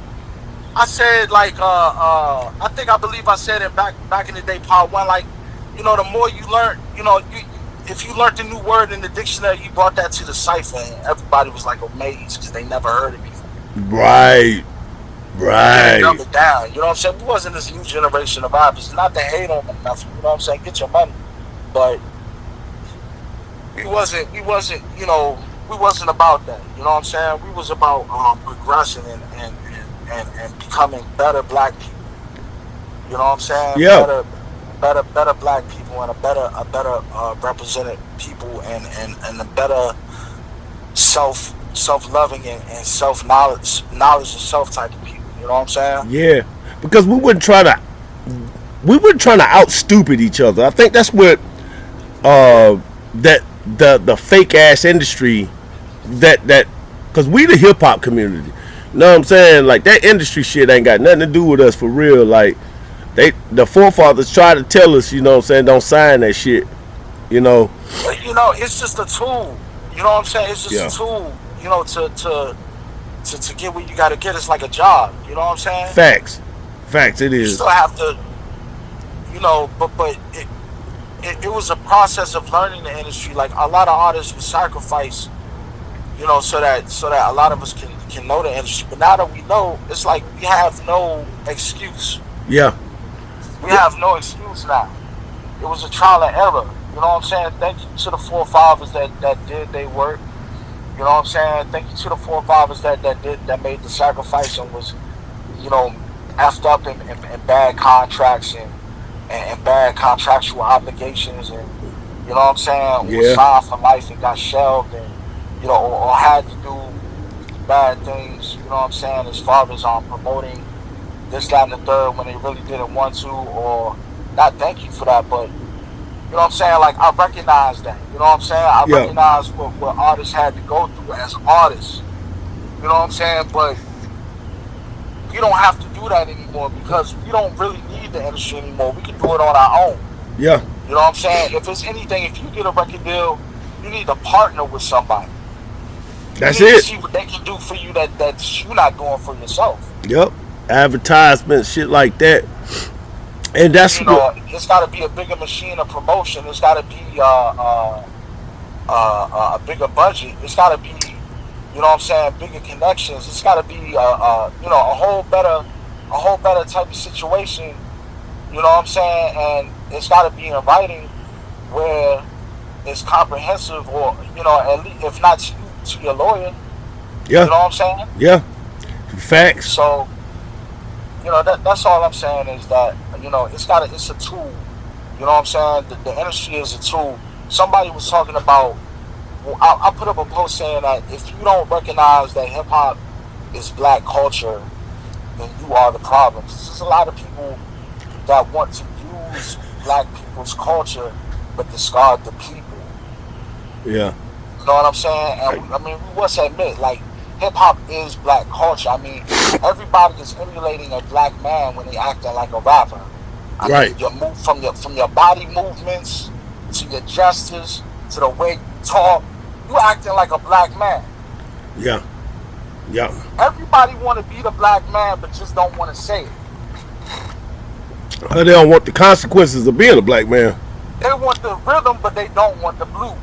I said like I believe I said it back in the day, part one. Like, you know, the more you learn, you know, if you learned a new word in the dictionary, you brought that to the cipher, and everybody was like amazed because they never heard it before. Right. Dumb it down. You know what I'm saying? We wasn't this new generation of rappers. Not to hate on them nothing. You know what I'm saying? Get your money, but we wasn't. You know, we wasn't about that. You know what I'm saying? We was about progression and becoming better black people. You know what I'm saying? Yeah. Better black people and a better represented people and a better self-loving and self-knowledge and self type of people. You know what I'm saying? Yeah. Because we wouldn't try to out stupid each other. I think that's what that the fake ass industry that because we the hip hop community. You know what I'm saying? Like, that industry shit ain't got nothing to do with us for real. Like, the forefathers try to tell us, you know what I'm saying, don't sign that shit. You know. But, you know, it's just a tool. You know what I'm saying? It's just a tool. You know, to get what you got to get. It's like a job. You know what I'm saying? Facts. It is. You still have to. You know, but it was a process of learning the industry. Like, a lot of artists would sacrifice. You know, so that a lot of us can know the industry. But now that we know, it's like we have no excuse. Yeah. We have no excuse now. It was a trial and error. You know what I'm saying? Thank you to the forefathers that did their work. You know what I'm saying? Thank you to the forefathers that made the sacrifice and was, you know, effed up in bad contracts and bad contractual obligations, and you know what I'm saying? Was signed for life and got shelved, and you know, or had to do bad things, you know what I'm saying, as far as promoting this, that, and the third when they really didn't want to, or not. Thank you for that, but you know what I'm saying, like, I recognize that, you know what I'm saying, I recognize what artists had to go through as artists, you know what I'm saying, but we don't have to do that anymore because we don't really need the industry anymore. We can do it on our own. Yeah. You know what I'm saying? If it's anything, if you get a record deal, you need to partner with somebody. That's you need it. To see what they can do for you that you're not doing for yourself. Yep. Advertisements, shit like that. And that's, you know, it's got to be a bigger machine of promotion. It's got to be a bigger budget. It's got to be, you know what I'm saying, bigger connections. It's got to be you know, a whole better type of situation. You know what I'm saying? And it's got to be in writing where it's comprehensive, or you know, at least if not to your lawyer. Yeah. You know what I'm saying? Yeah. Facts. So, you know, that's all I'm saying is that, you know, it's a tool. You know what I'm saying? The industry is a tool. Somebody was talking about, well, I put up a post saying that if you don't recognize that hip hop is black culture, then you are the problem. There's a lot of people that want to use black people's culture but discard the people. Yeah. You know what I'm saying? And I mean, we must admit, like, hip hop is black culture. I mean, everybody is emulating a black man when they acting like a rapper. I mean, you move from your body movements to your gestures to the way you talk. You acting like a black man. Yeah. Yeah. Everybody want to be the black man, but just don't want to say it. They don't want the consequences of being a black man. They want the rhythm, but they don't want the blues.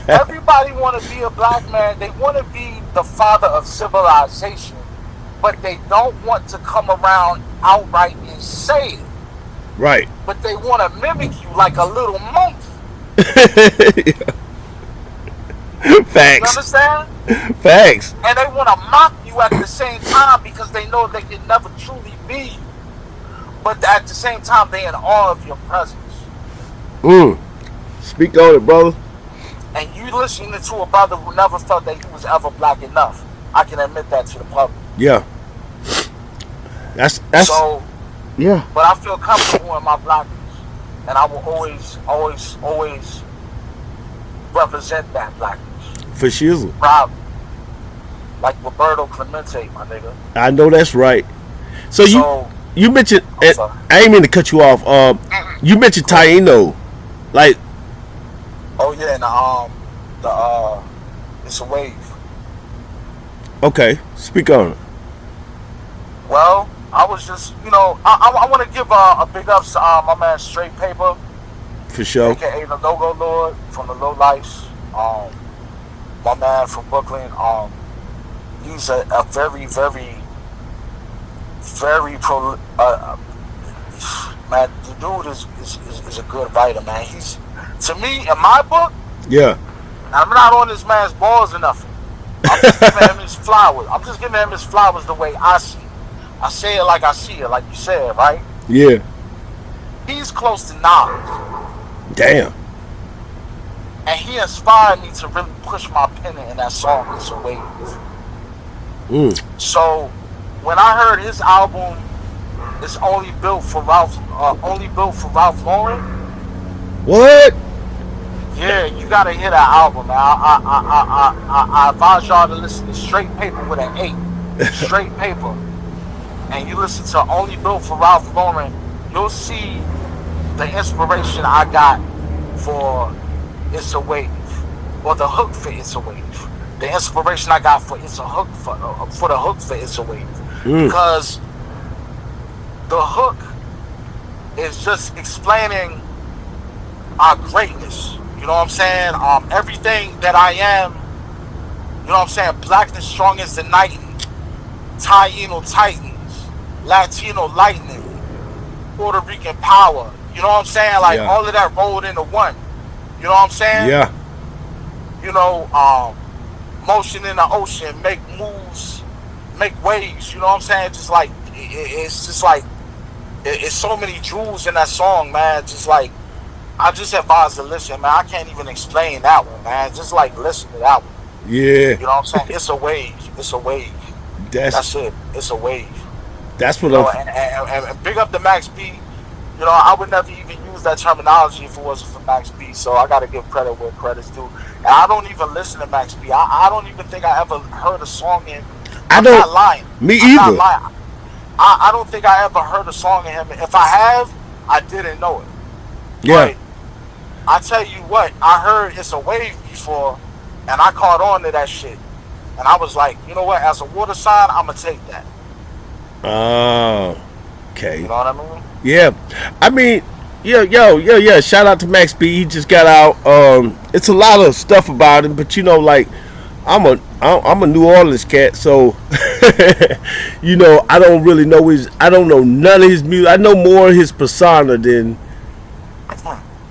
Everybody want to be a black man. They want to be the father of civilization, but they don't want to come around outright and say it. Right. But they want to mimic you like a little monkey. You Facts. understand? Facts. And they want to mock you at the same time because they know they can never truly be you. But at the same time, they in awe of your presence. Speak on it, brother. And you listening to a brother who never felt that he was ever black enough. I can admit that to the public. Yeah. That's so. Yeah. But I feel comfortable in my blackness, and I will always represent that blackness. For shizzle. Proud. Like Roberto Clemente, my nigga. I know that's right. So you mentioned, I ain't mean to cut you off. You mentioned Taino, like. Oh yeah, and the it's a wave. Okay, speak on it. Well, I was just, I want to give a big ups to my man Straight Paper. For sure. AKA the Logo Lord from the Low Lights. My man from Brooklyn. He's a very, very, very man. The dude is a good writer, man. He's, to me, in my book. Yeah. I'm not on this man's balls or nothing. I'm just giving him his flowers. I'm just giving him his flowers the way I see it. I say it like I see it, like you said, right? Yeah. He's close to knowledge. Damn. And he inspired me to really push my pen in that song, It's a Wave. So when I heard his album, it's only built for Ralph Lauren. What? Yeah, you gotta hear that album, man. I advise y'all to listen to Straight Paper with an 8. Straight Paper. And you listen to Only Built for Ralph Lauren, you'll see the inspiration I got for It's a Wave, or the hook for It's a Wave. The inspiration I got for the hook for It's a Wave, because the hook is just explaining our greatness. You know what I'm saying? Everything that I am. You know what I'm saying? Blackness strong as the night, Taino Titans, Latino lightning, Puerto Rican power. You know what I'm saying? Like all of that rolled into one. You know what I'm saying? Yeah. Motion in the ocean, make moves, make waves. You know what I'm saying? Just like it's just like it's so many jewels in that song, man. Just like I just advise to listen, man. I can't even explain that one, man. Just like listen to that one. Yeah. You know what I'm saying? It's a wave. It's a wave. That's it. It's a wave. That's what and big up to Max B. You know, I would never even use that terminology if it wasn't for Max B. So I got to give credit where credit's due. And I don't even listen to Max B. I don't even think I ever heard a song in. I'm not lying. Me either. Not lying. I don't think I ever heard a song in him. If I have, I didn't know it. Yeah. But I tell you what, I heard It's a Wave before, and I caught on to that shit. And I was like, you know what? As a water sign, I'm gonna take that. Oh, okay. You know what I mean? Yeah, I mean, yeah. Shout out to Max B. He just got out. It's a lot of stuff about him, but like, I'm a New Orleans cat, so I don't really know I don't know none of his music. I know more of his persona than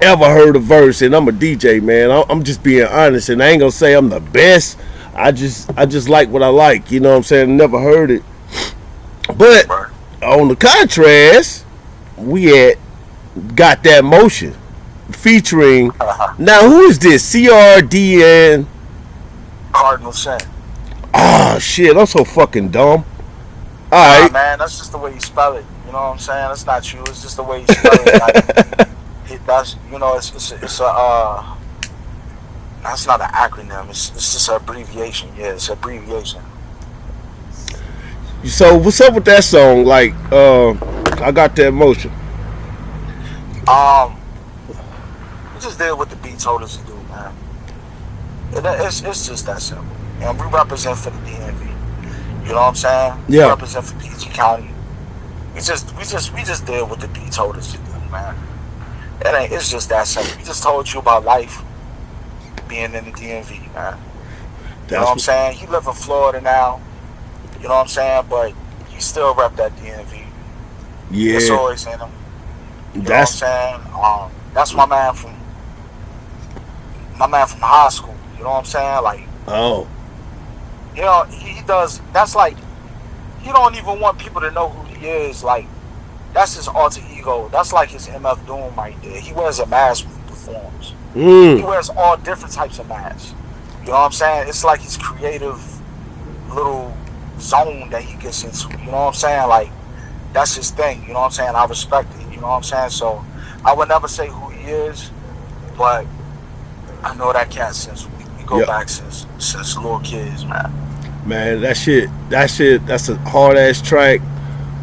ever heard a verse, and I'm a DJ, man. I'm just being honest, and I ain't gonna say I'm the best. I just like what I like. You know what I'm saying? Never heard it, but on the contrast, we Got That Motion featuring now who is this? CRDN Cardinal Sin. Oh shit, I'm so fucking dumb. Alright. Man, that's just the way you spell it. You know what I'm saying? That's not you, it's just the way you spell it. Like, that's it's a that's not an acronym, it's just an abbreviation. Yeah, it's an abbreviation. So what's up with that song? Like, I Got That Motion. We just did what the beat told us to do, man. It's just that simple. And we represent for the DMV. You know what I'm saying? Yeah. We represent for PG County. We just did what the beat told us to do, man. It's just that simple. We just told you about life being in the DMV, man. You know what I'm saying? He live in Florida now. You know what I'm saying? But he still rep that DMV. Yeah. It's always in him. You know what I'm saying? That's my man from high school. You know what I'm saying? Like, Oh. you know, he does. That's like, he don't even want people to know who he is. Like, that's his alter ego. That's like his MF Doom right there. He wears a mask when he performs. He wears all different types of masks. You know what I'm saying? It's like his creative little zone that he gets into. You know what I'm saying? Like, that's his thing. You know what I'm saying? I respect it. You know what I'm saying? So I would never say who he is, but I know that cat since we go back since little kids, man. Man, that shit, that's a hard ass track.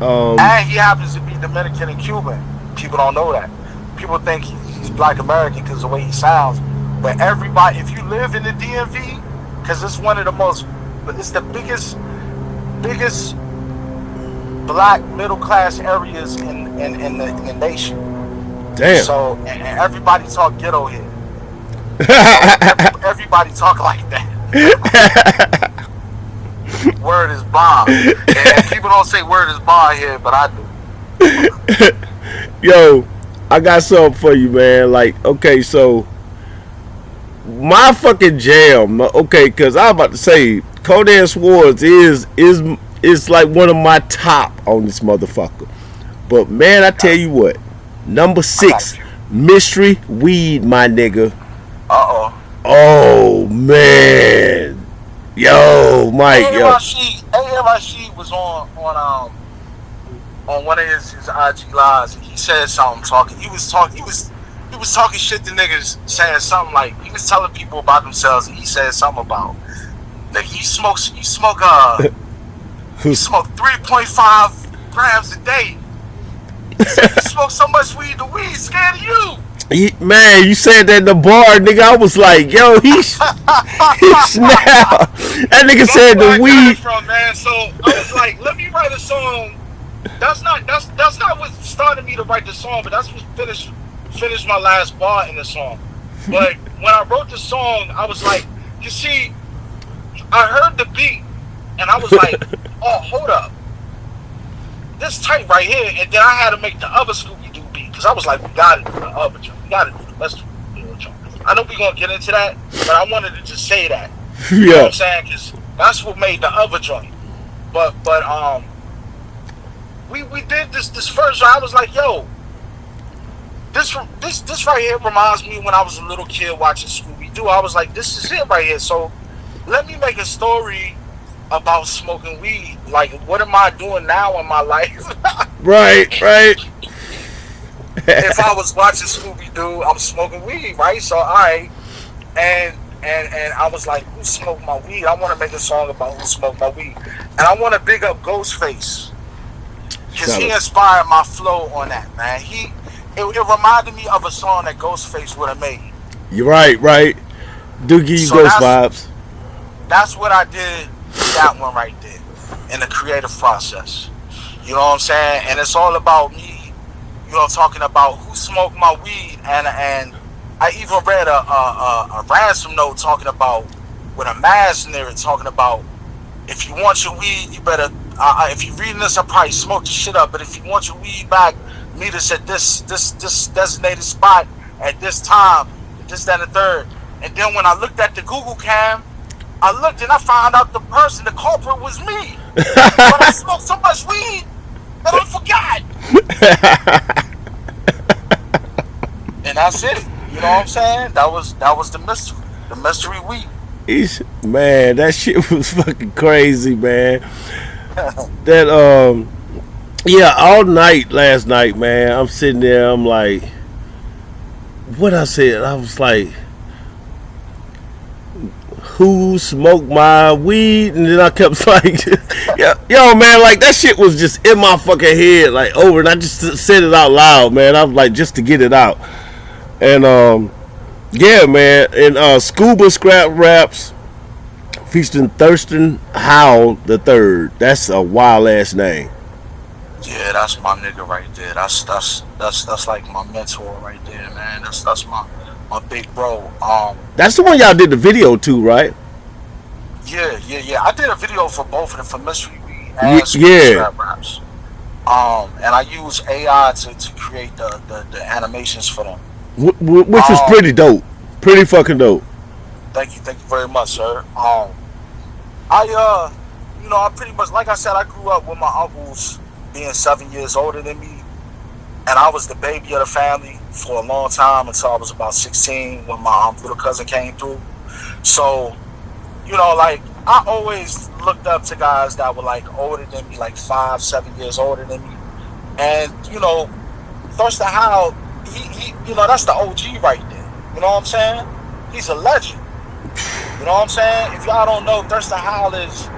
And he happens to be Dominican and Cuban. People don't know that. People think he's Black American because of the way he sounds. But everybody, if you live in the DMV, because it's one of the most, it's the biggest Black middle class areas in the nation. Damn. So and everybody talk ghetto here. Everybody talk like that. Word is bond. And people don't say word is bond here, but I do. Yo, I got something for you, man. Like, okay, so my fucking jam, okay, because I was about to say Codan Swords is like one of my top on this motherfucker. But man, I tell you what, number 6, Mystery Weed, my nigga. Oh man. Yo, Mike, yo. Rashid was on one of his IG lives, and he said something he was talking shit to niggas, saying something like, he was telling people about themselves, and he said something about, like, you smoke 3.5 grams a day. He said you smoke so much weed, the weed scared of you. Man, you said that in the bar, nigga. I was like, yo, he snapped. That nigga said the weed. From, man. So I was like, let me write a song. That's not what started me to write the song, but that's what finished my last bar in the song. But when I wrote the song, I was like, you see, I heard the beat, and I was like, oh, hold up, this tight right here. And then I had to make the other Scooby-Doo beat, because I was like, we got to do the other joint. We got to do the let's do the other joint. I know we're going to get into that, but I wanted to just say that. You know what I'm saying? Because that's what made the other joint. But we did this first joint. I was like, yo, this right here reminds me when I was a little kid watching Scooby-Doo. I was like, this is it right here. So let me make a story about smoking weed. Like, what am I doing now in my life? Right. If I was watching Scooby-Doo, I'm smoking weed, right? So, all right. And I was like, who smoked my weed? I want to make a song about who smoked my weed. And I want to big up Ghostface, because he inspired my flow on that, man. It reminded me of a song that Ghostface would have made. You're right. Do give you ghost vibes. That's what I did with that one right there in the creative process. You know what I'm saying? And it's all about me, you know, talking about who smoked my weed. And I even read a ransom note talking about, with a mass lyric talking about, if you want your weed, you better, if you're reading this, I probably smoked the shit up, but if you want your weed back, meet us at this designated spot at this time, this, that, and the third. And then when I looked at the Google cam, I looked and I found out the culprit was me. But I smoked so much weed that I forgot. And that's it. You know what I'm saying? That was the mystery weed. Man, that shit was fucking crazy, man. That all night last night, man, I'm sitting there, I'm like, what I said, I was like, who smoked my weed? And then I kept like, yo, man, like, that shit was just in my fucking head, like, over, and I just said it out loud, man. I was like, just to get it out. And yeah, man, and Scuba Scrap Raps featuring Thurston Howell the Third. That's a wild ass name. Yeah, that's my nigga right there. That's like my mentor right there, man. That's my big bro. That's the one y'all did the video to, right? Yeah. I did a video for both of them, for Mystery Weed and yeah. Scrap Raps. And I use AI to create the animations for them. Which was Um, pretty dope, pretty fucking dope. thank you very much, sir. I I pretty much, like I said, I grew up with my uncles being 7 years older than me, and I was the baby of the family for a long time until I was about 16 when my little cousin came through. So, like I always looked up to guys that were like older than me, like 5, 7 years older than me, and Thurston Howell, that's the OG right there. You know what I'm saying? He's a legend. You know what I'm saying? If y'all don't know, Thurston Howell is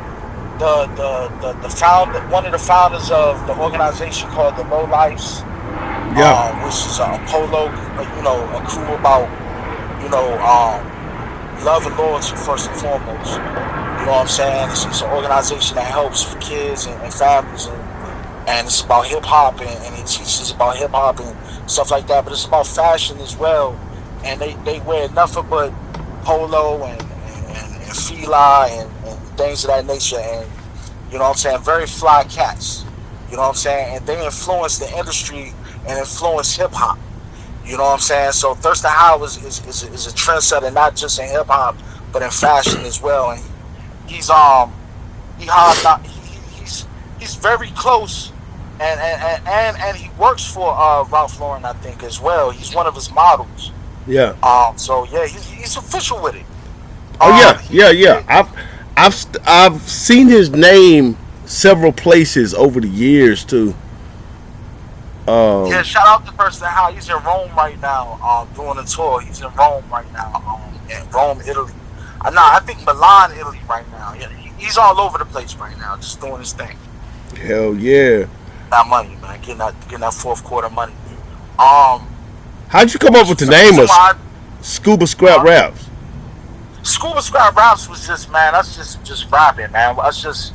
the founder, one of the founders of the organization called the Low Lifes, Yeah, which is a polo, a crew about, love and loyalty first and foremost. You know what I'm saying? It's an organization that helps kids and families, and it's about hip hop, and it teaches about hip hop and stuff like that. But it's about fashion as well, and they wear nothing but polo and fila and things of that nature, and you know what I'm saying, very fly cats. You know what I'm saying, and they influence the industry and influence hip hop. You know what I'm saying? So Thurston Howell is a trendsetter, not just in hip hop, but in fashion as well. And he's he's very close, and he works for Ralph Lauren, I think, as well. He's one of his models. yeah. So yeah, he's official with it. Oh yeah. I've seen his name several places over the years too. Yeah, shout out to Thurston Howell. He's in Rome right now, doing a tour. He's in Rome right now, in Rome, Italy. I think Milan, Italy right now. Yeah, he's all over the place right now, just doing his thing. Hell yeah. That money, man, getting that fourth quarter money. How'd you come up with the name of Scuba Scrap Raps? Scuba Scrap Raps was just, man, that's just rapping, man. That's just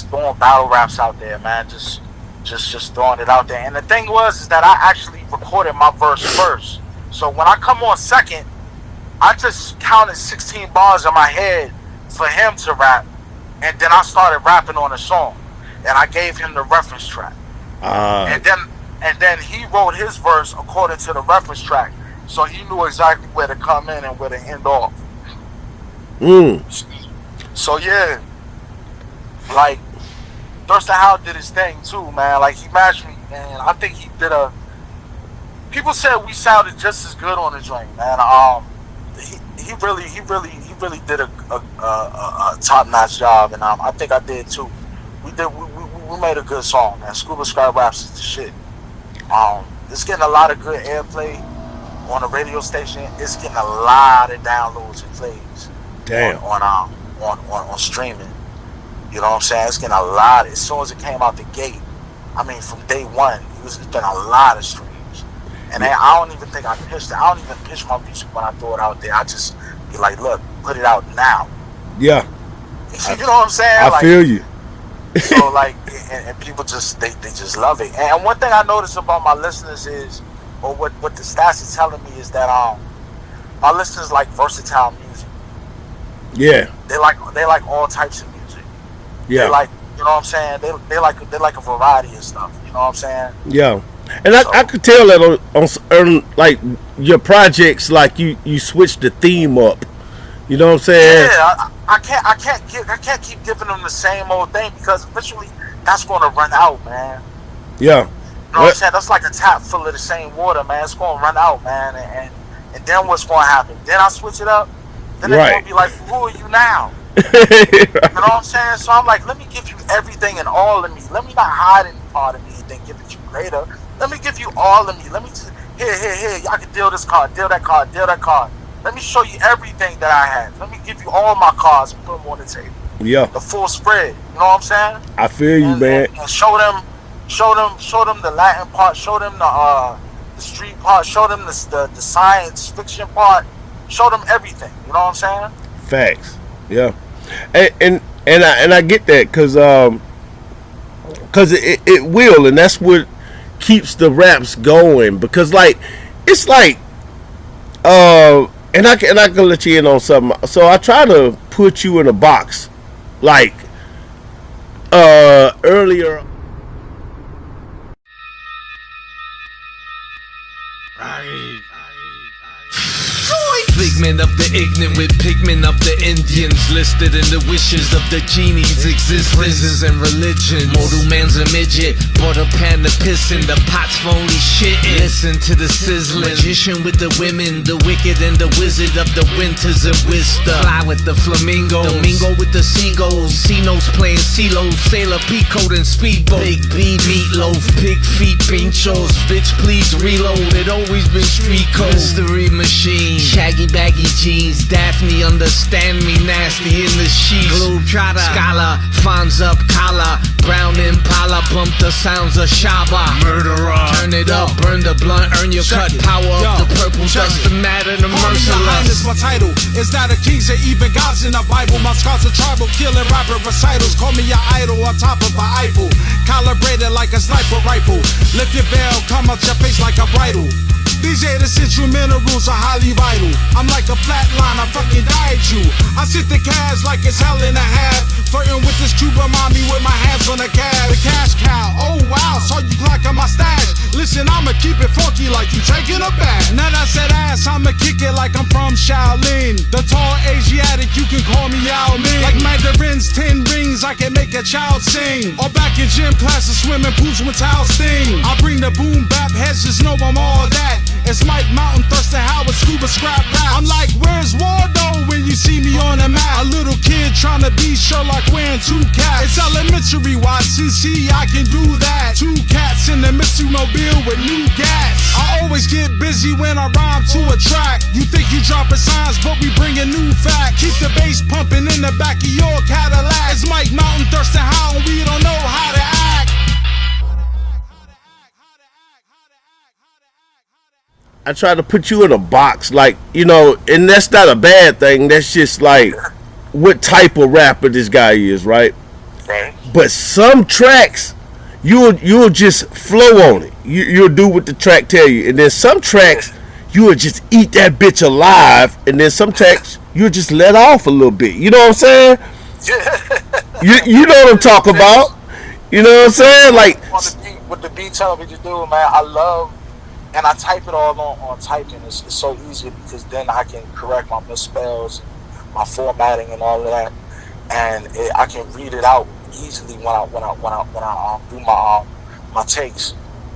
throwing battle raps out there, man. Just throwing it out there. And the thing is that I actually recorded my verse first. So when I come on second, I just counted 16 bars in my head for him to rap, and then I started rapping on the song, and I gave him the reference track, and then he wrote his verse according to the reference track, so he knew exactly where to come in and where to end off. So yeah, like Thurston Howell did his thing too, man. Like he matched me, and I think he did a. People said we sounded just as good on the joint, man. He really did a top notch job, and I think I did too. We made a good song, man. Scuba Scrap Raps is the shit. It's getting a lot of good airplay on the radio station. It's getting a lot of downloads and plays. Damn. On streaming. You know what I'm saying? It's getting a lot. As soon as it came out the gate, I mean, from day one, it's been a lot of streams. And I don't even think I pitched it. I don't even pitch my music when I throw it out there. I just be like, look, put it out now. Yeah. You know what I'm saying? I feel you. So like, and people just they just love it. And one thing I notice about my listeners is, or what the stats is telling me is that my listeners like versatile music. Yeah. They like all types of music. Yeah. They like, you know what I'm saying? They like a variety of stuff. You know what I'm saying? Yeah. And I could tell that on like your projects, like you switch the theme up. You know what I'm saying? Yeah, I can't keep giving them the same old thing, because eventually that's going to run out, man. Yeah. You know what I'm saying? That's like a tap full of the same water, man. It's going to run out, man. And then what's going to happen? Then I switch it up. Then they're going to be like, who are you now? You know what I'm saying? So I'm like, let me give you everything and all of me. Let me not hide any part of me and then give it you greater. Let me give you all of me. Let me just, here. Y'all can deal this card, deal that card, deal that card. Let me show you everything that I have. Let me give you all my cards and put them on the table. Yeah. The full spread. You know what I'm saying? I feel you, man. And show them the Latin part. Show them the street part. Show them the science fiction part. Show them everything. You know what I'm saying? Facts. Yeah. And I get that, because it will, and that's what keeps the raps going, because like it's like and I can let you in on something. So I try to put you in a box, like earlier Figment of the ignorant with pigment of the Indians. Listed in the wishes of the genies. Existence, prisons and religion. Mortal man's a midget. Bought a pan to piss in. The pot's for only shitting. Listen to the sizzling. Magician with the women. The wicked and the wizard of the winters of wisdom. Fly with the flamingo. Domingo with the seagulls. Cinos playing CeeLo. Sailor Peacoat and Speedboat. Big B meatloaf. Pig feet pinchos. Bitch please reload. It always been street code. Mystery machine. Shaggy baggy jeans. Daphne understand me. Nasty in the sheets. Globetrotter. Scholar. Fawns up collar. Brown Impala. Bump the sounds of Shaba. Murderer. Turn it up. Burn the blunt. Earn your cut. Power of the purple dust. The matter. The merciless. My title is not a king, say even God's in the Bible. My scars are tribal, killing rapper recitals. Call me your idol on top of an Eiffel. Calibrated like a sniper rifle. Lift your veil, come out your face like a bridle. These ain't essential minerals are highly vital. I'm like a flat line, I fucking died you. I sit the cash like it's hell in a half. Flirting with this Cuba mommy with my hands on the cab. The cash cow, oh wow, saw you clocking my stash. Listen, I'ma keep it funky like you taking a bath. Now that I said ass, I'ma kick it like I'm from Shaolin. The tall Asiatic, you can call me Yao Ming. Like mandarins, 10 rings, I can make a child sing. Or back in gym classes, swimming pools with towels sting. I bring the boom bap heads, just know I'm all that. It's Mike Mountain, Thurston Howard, Scuba Scrap Rap. I'm like, where's Waldo when you see me on the map? A little kid trying to be Sherlock wearing 2 cats. It's elementary, Watson, see, I can do that. 2 cats in the mystery mobile with new gas. I always get busy when I rhyme to a track. You think you dropping signs, but we bringing new facts. Keep the bass pumping in the back of your Cadillac. It's Mike Mountain, Thurston Howard, we don't know how to act. I try to put you in a box, like, you know, and that's not a bad thing. That's just like what type of rapper this guy is, right? Right. But some tracks, you'll just flow on it. You'll do what the track tell you, and then some tracks you'll just eat that bitch alive, and then some tracks you'll just let off a little bit. You know what I'm saying? You know what I'm talking about. You know what I'm saying? Like with the beat telling me to do, man, I love. And I type it all on typing. It's so easy because then I can correct my misspells, my formatting, and all of that, and I can read it out easily when I do my takes.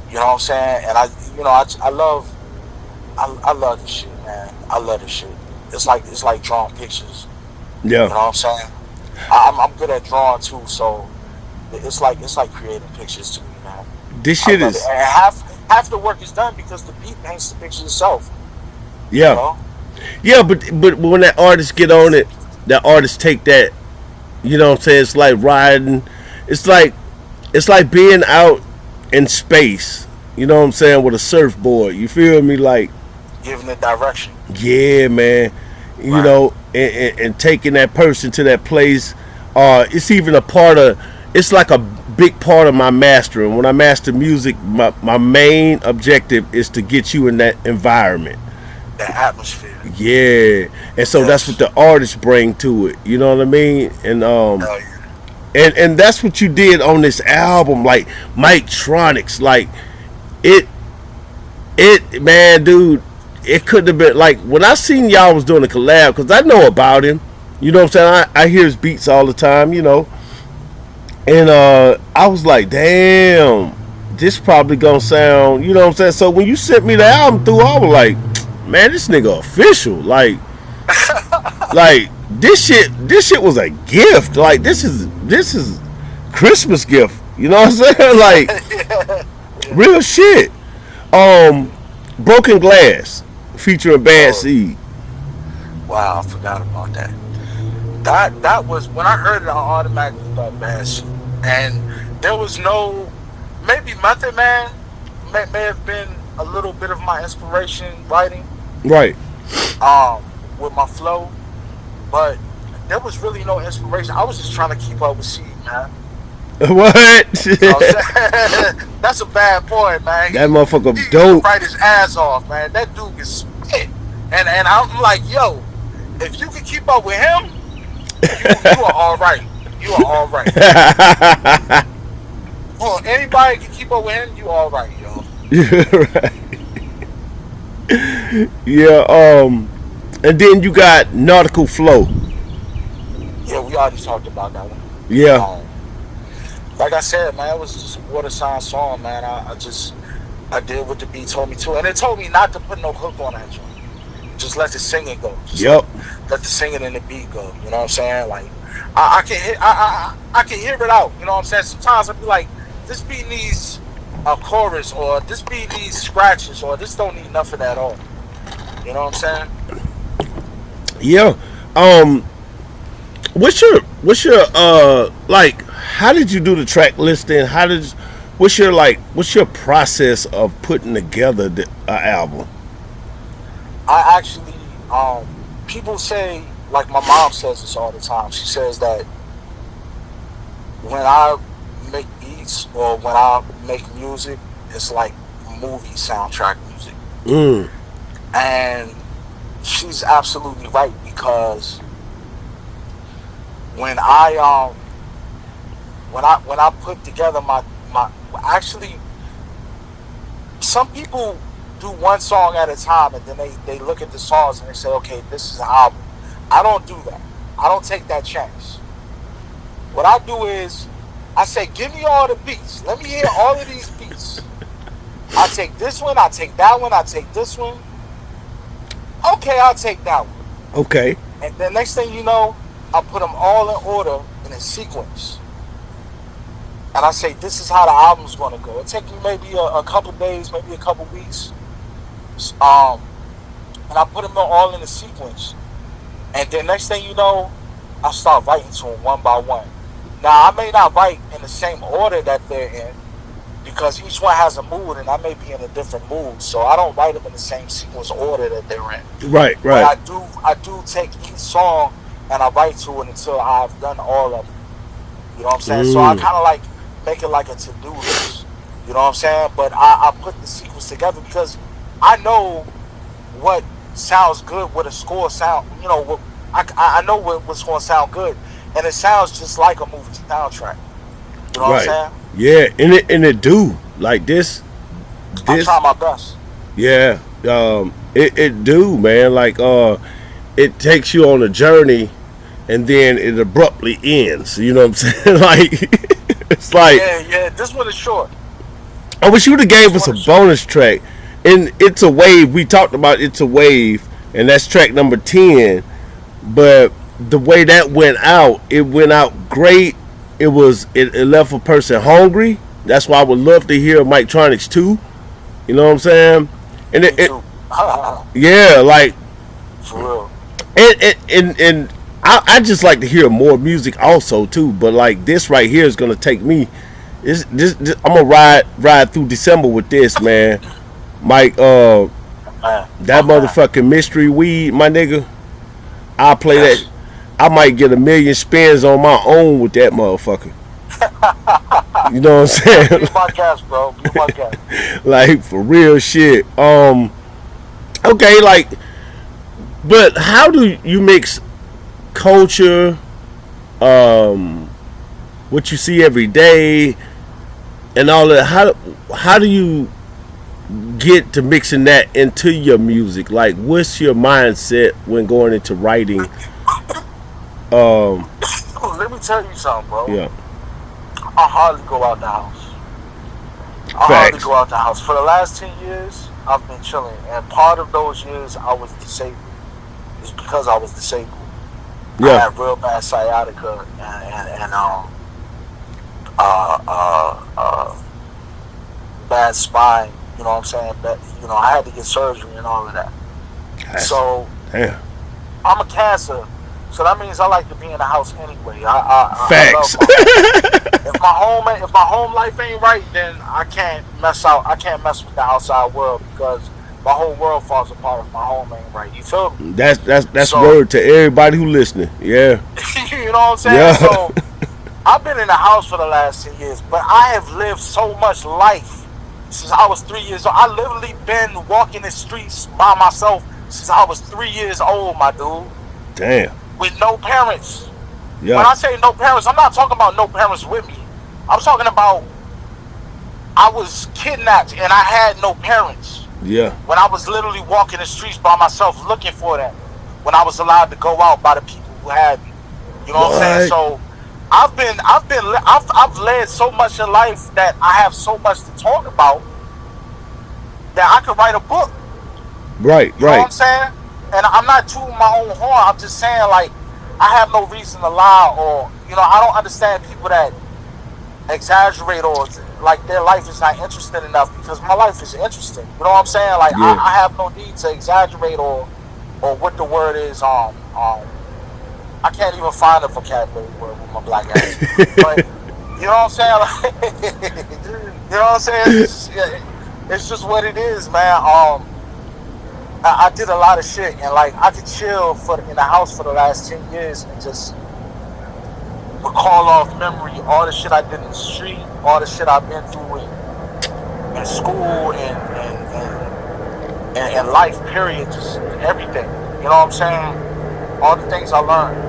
You know what I'm saying? And I love this shit, man. I love this shit. It's like drawing pictures. Yeah. You know what I'm saying? I'm good at drawing too, so it's like creating pictures to me, man. This shit is. Half the work is done because the beat paints the picture itself. Yeah. You know? Yeah, but when that artist get on it, that artist take that, you know what I'm saying? It's like riding. It's like being out in space. You know what I'm saying? With a surfboard. You feel me? Like giving it direction. Yeah, man. You know, and taking that person to that place. It's even a part of. It's like a big part of my mastering. When I master music, my main objective is to get you in that environment, that atmosphere. Yeah, and so that's what the artists bring to it. You know what I mean? And and that's what you did on this album, like Mike Tronics. Like it, man, dude. It couldn't have been like when I seen y'all was doing a collab, because I know about him. You know what I'm saying? I hear his beats all the time. You know. And I was like, damn, this probably gonna sound, you know what I'm saying? So when you sent me the album through, I was like, man, this nigga official. Like this shit was a gift. Like this is Christmas gift. You know what I'm saying? Like real shit. Broken Glass featuring Bad Seed. Wow, I forgot about that. That was when I heard it, I automatically thought Bad Seed. And there was no, maybe Method Man may have been a little bit of my inspiration writing. Right. With my flow. But there was really no inspiration. I was just trying to keep up with Seed, man. What? You know what that's a bad boy, man. That motherfucker he dope. Write his ass off, man. That dude can spit. And I'm like, yo, if you can keep up with him, you are all right. You are all right. Well, anybody can keep up with him, you all right, yo. Right. Yeah, And then you got Nautical Flow. Yeah, we already talked about that one. Yeah. Like I said, man, it was just a water sign song, man. I did what the beat told me to, and it told me not to put no hook on that joint. Just let the singing go. Just let the singing and the beat go. You know what I'm saying? Like I can hear it out. You know what I'm saying? Sometimes I'll be like, this beat needs a chorus, or this beat needs scratches, or this don't need nothing at all. You know what I'm saying? Yeah. What's your like? How did you do the track listing? What's your process of putting together the album? I actually, people say, like my mom says this all the time. She says that when I make beats or when I make music, it's like movie soundtrack music. And she's absolutely right, because when I put together my actually, some people do one song at a time, and then they look at the songs and they say, okay, this is an album. I don't do that. I don't take that chance. What I do is I say, give me all the beats. Let me hear all of these beats. I take this one, I take that one, I take this one. Okay, I'll take that one. Okay. And the next thing you know, I put them all in order in a sequence. And I say, this is how the album's going to go. It takes me maybe a couple days, maybe a couple weeks. And I put them all in a sequence. And then next thing you know, I start writing to them one by one. Now, I may not write in the same order that they're in, because each one has a mood, and I may be in a different mood. So I don't write them in the same sequence order that they're in. Right. But I do take each song and I write to it until I've done all of them. You know what I'm saying? So I kind of like make it like a to-do list. You know what I'm saying? But I put the sequence together because I know what sounds good, what a score sound. You know, I know what's going to sound good, and it sounds just like a movie soundtrack. You know what I'm saying? Yeah, and it do like this. I try my best. Yeah, it do, man. Like it takes you on a journey, and then it abruptly ends. You know what I'm saying? Like it's like yeah. This one is short. I wish you would have gave us a bonus track. And It's a Wave. We talked about It's a Wave, and that's track number 10. But the way that went out, it went out great. It left a person hungry. That's why I would love to hear Mike Tronics too. You know what I'm saying? And yeah, like for real. And I just like to hear more music also too. But like this right here is gonna take me. This I'm gonna ride through December with this, man. Mike, that motherfucking mystery weed, my nigga. I'll play that. I might get 1 million spins on my own with that motherfucker. You know what I'm saying? Be my guest, bro. Be my guest. Like for real shit. Okay, like, but how do you mix culture, what you see every day, and all that? How do you get to mixing that into your music? Like, what's your mindset when going into writing? Let me tell you something, bro. Yeah. I hardly go out the house. Hardly go out the house. For the last 10 years, I've been chilling. And part of those years, I was disabled. It's because I was disabled. Yeah. I had real bad sciatica and bad spine. You know what I'm saying? But, you know, I had to get surgery and all of that. So, damn. I'm a Cancer. So that means I like to be in the house anyway. Facts. If my home life ain't right, then I can't mess with the outside world, because my whole world falls apart if my home ain't right. You feel me? That's so, word to everybody who listening. Yeah. You know what I'm saying? Yeah. So I've been in the house for the last 10 years, but I have lived so much life since I was 3 years old. I literally been walking the streets by myself since I was 3 years old, my dude. Damn. With no parents. Yeah. When I say no parents, I'm not talking about no parents with me. I'm talking about I was kidnapped and I had no parents. Yeah. When I was literally walking the streets by myself looking for them. when I was allowed to go out by the people who had me. You know what I'm saying? So I've led so much in life that I have so much to talk about that I could write a book. Right, you know what I'm saying? And I'm not tooting my own horn. I'm just saying, like, I have no reason to lie, or, you know, I don't understand people that exaggerate or like their life is not interesting enough, because my life is interesting. You know what I'm saying? Like, I have no need to exaggerate or what the word is. I can't even find a vocabulary word with my black ass. But you know what I'm saying? Like, you know what I'm saying? It's just what it is, man. I did a lot of shit, and like I could chill in the house for the last 10 years and just recall off memory all the shit I did in the street, all the shit I've been through in school and life, period, just everything. You know what I'm saying? All the things I learned.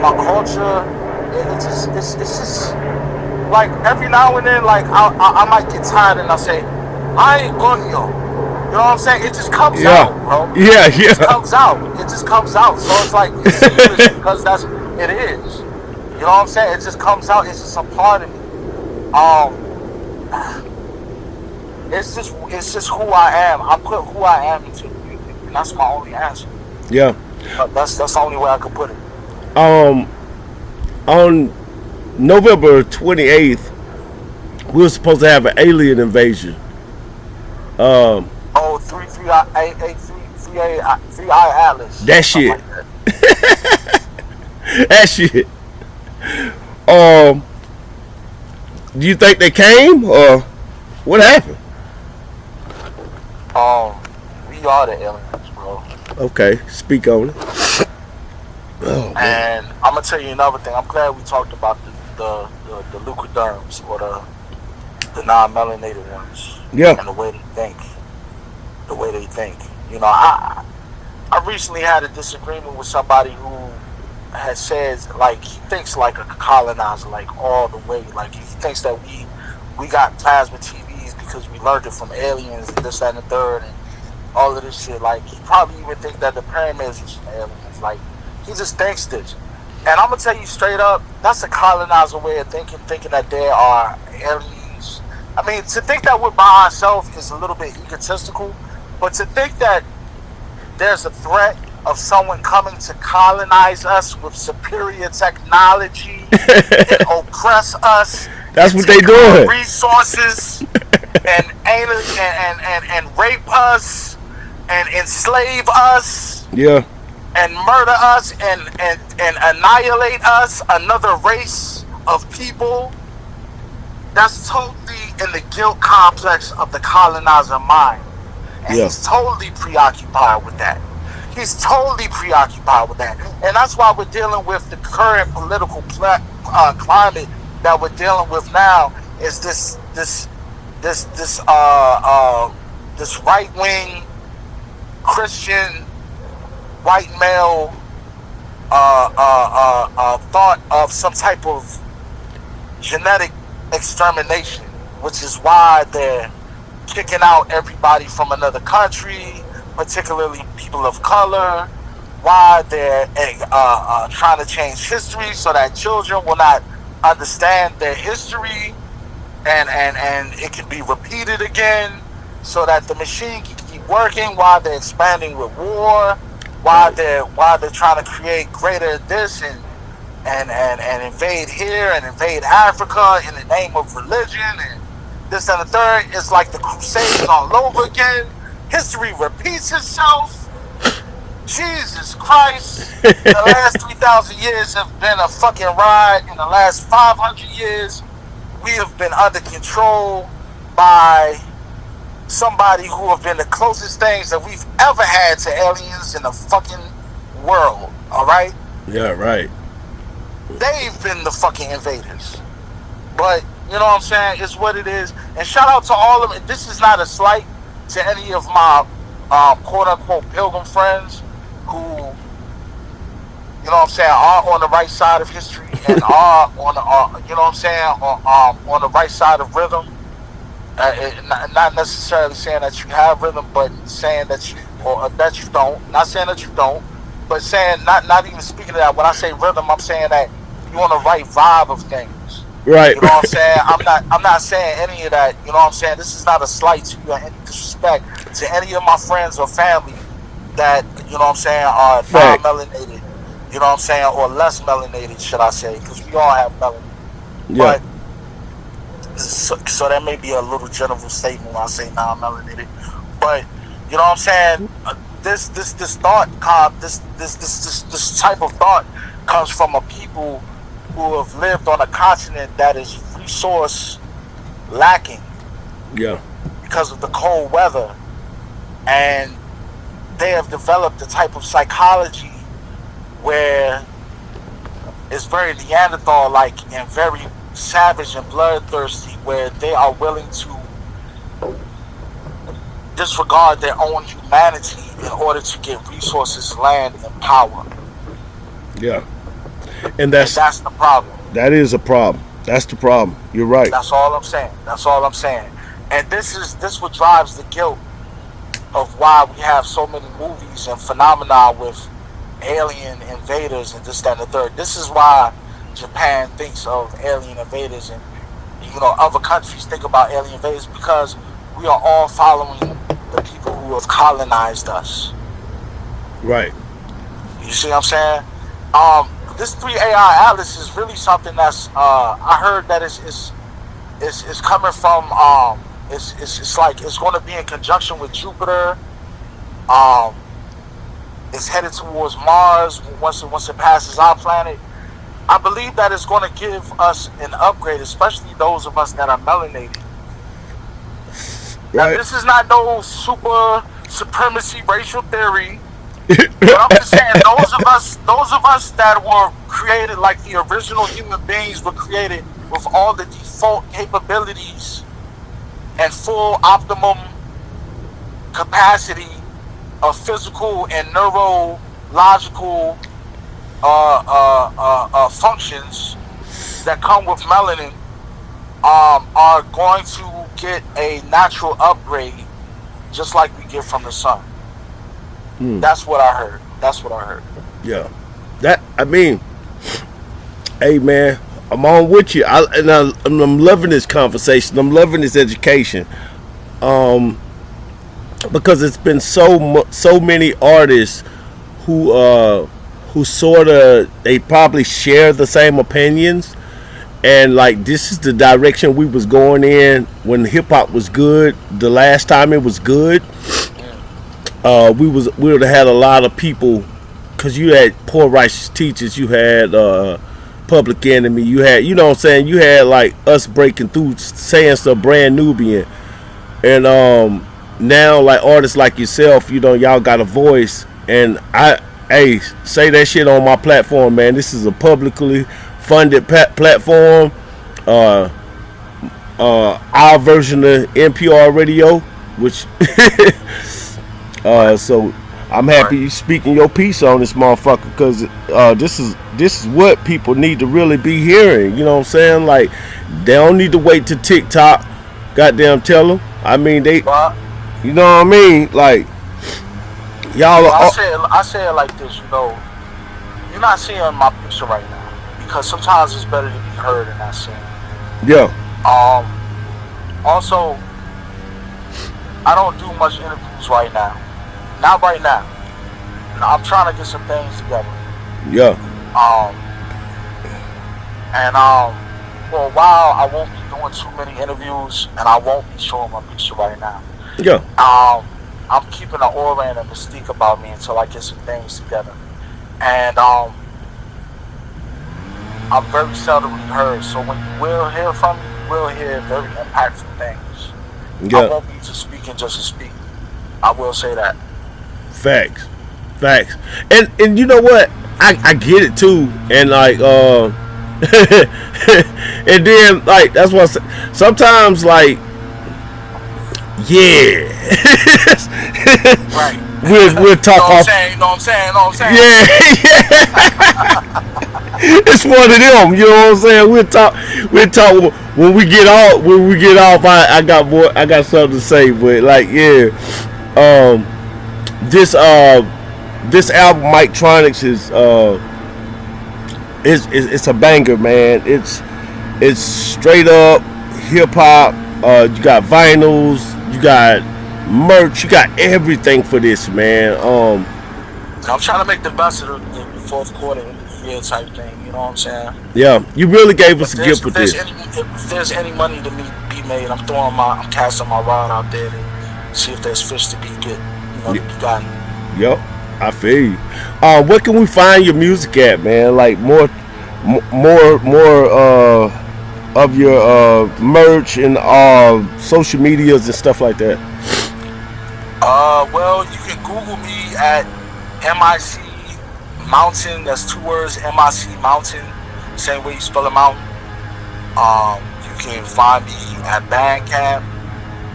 My culture, it's just like every now and then, like I might get tired and I'll say, I ain't coño. You know what I'm saying? It just comes out, bro. Yeah. It just comes out. It just comes out. So it's like, it's English because it is. You know what I'm saying? It just comes out. It's just a part of me. It's just who I am. I put who I am into the music, and that's my only answer. Yeah. That's the only way I could put it. On November 28th, we were supposed to have an alien invasion. Three eye atlas. That shit. Like that. That shit. Do you think they came, or what happened? We are the aliens, bro. Okay, speak on it. And I'm gonna tell you another thing. I'm glad we talked about the leucoderms, or the non-melanated ones. Yeah. And the way they think. You know, I recently had a disagreement with somebody who has said, like, he thinks like a colonizer, like all the way. Like, he thinks that we got plasma TVs because we learned it from aliens and this, that, and the third, and all of this shit. Like, he probably even thinks that the pyramids was from aliens. Like, he just thinks this. And I'm gonna tell you straight up, that's a colonizer way of thinking that there are aliens. I mean, to think that we're by ourselves is a little bit egotistical, but to think that there's a threat of someone coming to colonize us with superior technology and oppress us, that's what they doing. Resources and rape us and enslave us. Yeah. And murder us and annihilate us, another race of people. That's totally in the guilt complex of the colonizer mind. And he's totally preoccupied with that. He's totally preoccupied with that. And that's why we're dealing with the current political climate that we're dealing with now, is this right-wing Christian white male thought of some type of genetic extermination, which is why they're kicking out everybody from another country, particularly people of color, why they're trying to change history so that children will not understand their history and it can be repeated again, so that the machine can keep working, while they're expanding with war, why they're trying to create greater this and invade here and invade Africa in the name of religion and this and the third. It's like the Crusades all over again. History repeats itself. Jesus Christ. The last 3,000 years have been a fucking ride. In the last 500 years, we have been under control by somebody who have been the closest things that we've ever had to aliens in the fucking world. All right? Yeah, right. They've been the fucking invaders. But, you know what I'm saying? It's what it is. And shout out to all of them. This is not a slight to any of my quote-unquote pilgrim friends who, you know what I'm saying, are on the right side of history and are on the, you know what I'm saying, on the right side of rhythm. Not necessarily saying that you have rhythm, but saying that you or that you don't. Not saying that you don't, but saying not even speaking of that. When I say rhythm, I'm saying that you on the right vibe of things. Right. You know what I'm saying? I'm not saying any of that. You know what I'm saying? This is not a slight to you or any disrespect to any of my friends or family that, you know what I'm saying, are non-melanated. You know what I'm saying? Or less melanated, should I say, because we all have melanin. Yeah. But so that may be a little general statement when I say non-melanated. But you know what I'm saying? This thought, this type of thought comes from a people who have lived on a continent that is resource lacking. Yeah. Because of the cold weather, and they have developed a type of psychology where it's very Neanderthal-like and very savage and bloodthirsty, where they are willing to disregard their own humanity in order to get resources, land, and power. Yeah. And that's the problem. That is a problem. That's the problem. You're right. That's all I'm saying. That's all I'm saying. And this what drives the guilt of why we have so many movies and phenomena with alien invaders and this, that, and the third. This is why Japan thinks of alien invaders, and other countries think about alien invaders, because we are all following the people who have colonized us. Right. You see what I'm saying? This 3 AI atlas is really something that's I heard that it's coming from it's like it's going to be in conjunction with Jupiter. It's headed towards Mars once it passes our planet. I believe that it's going to give us an upgrade, especially those of us that are melanated. Right. Now, this is not no super supremacy racial theory. But I'm just saying, those of us that were created like the original human beings were created with all the default capabilities and full optimum capacity of physical and neurological functions that come with melanin are going to get a natural upgrade, just like we get from the sun. That's what I heard. Yeah. Hey man, I'm on with you. I'm loving this conversation. I'm loving this education. Because it's been so many artists who sort of, they probably share the same opinions, and like this is the direction we was going in when hip hop was good. The last time it was good. We would have had a lot of people, because you had Poor Righteous Teachers, you had Public Enemy, you had, you know what I'm saying, you had like us breaking through, saying stuff brand Nubian, and now like artists like yourself, y'all got a voice, and hey, say that shit on my platform, man. This is a publicly funded platform, our version of NPR radio, which so I'm happy you speaking your piece on this motherfucker, because this is what people need to really be hearing. You know what I'm saying? Like, they don't need to wait to TikTok. Goddamn, tell them. I mean, they. You know what I mean? Like, y'all. I say it like this. You're not seeing my picture right now, because sometimes it's better to be heard and not seen. Yeah. Also, I don't do much interviews right now. Not right now. I'm trying to get some things together. Yeah. For a while, I won't be doing too many interviews, and I won't be showing my picture right now. Yeah. I'm keeping an aura and a mystique about me until I get some things together. And I'm very seldomly heard, so when you will hear from me, you will hear very impactful things. Yeah. I won't be just speaking just to speak. I will say that. Facts. And you know what? I get it too. And like and then like that's what I say. Sometimes like yeah. Right. We'll talk off. You know what I'm saying? Yeah. It's one of them, you know what I'm saying? We'll talk when we get off. I got something to say, but like, yeah. this album, Mike Tronics, it's a banger, man. It's straight up hip hop. You got vinyls, you got merch, you got everything for this, man. I'm trying to make the best of the fourth quarter end of the year type thing. You know what I'm saying? Yeah, you really gave us a gift with this. If there's any money to be made, I'm casting my rod out there to see if there's fish to be get, to be gotten. Yep, I feel you. Where can we find your music at, man? Like more of your merch and social medias and stuff like that. Well, you can Google me at MIC Mountain. That's 2 words, MIC Mountain. Same way you spell them out. You can find me at Bandcamp.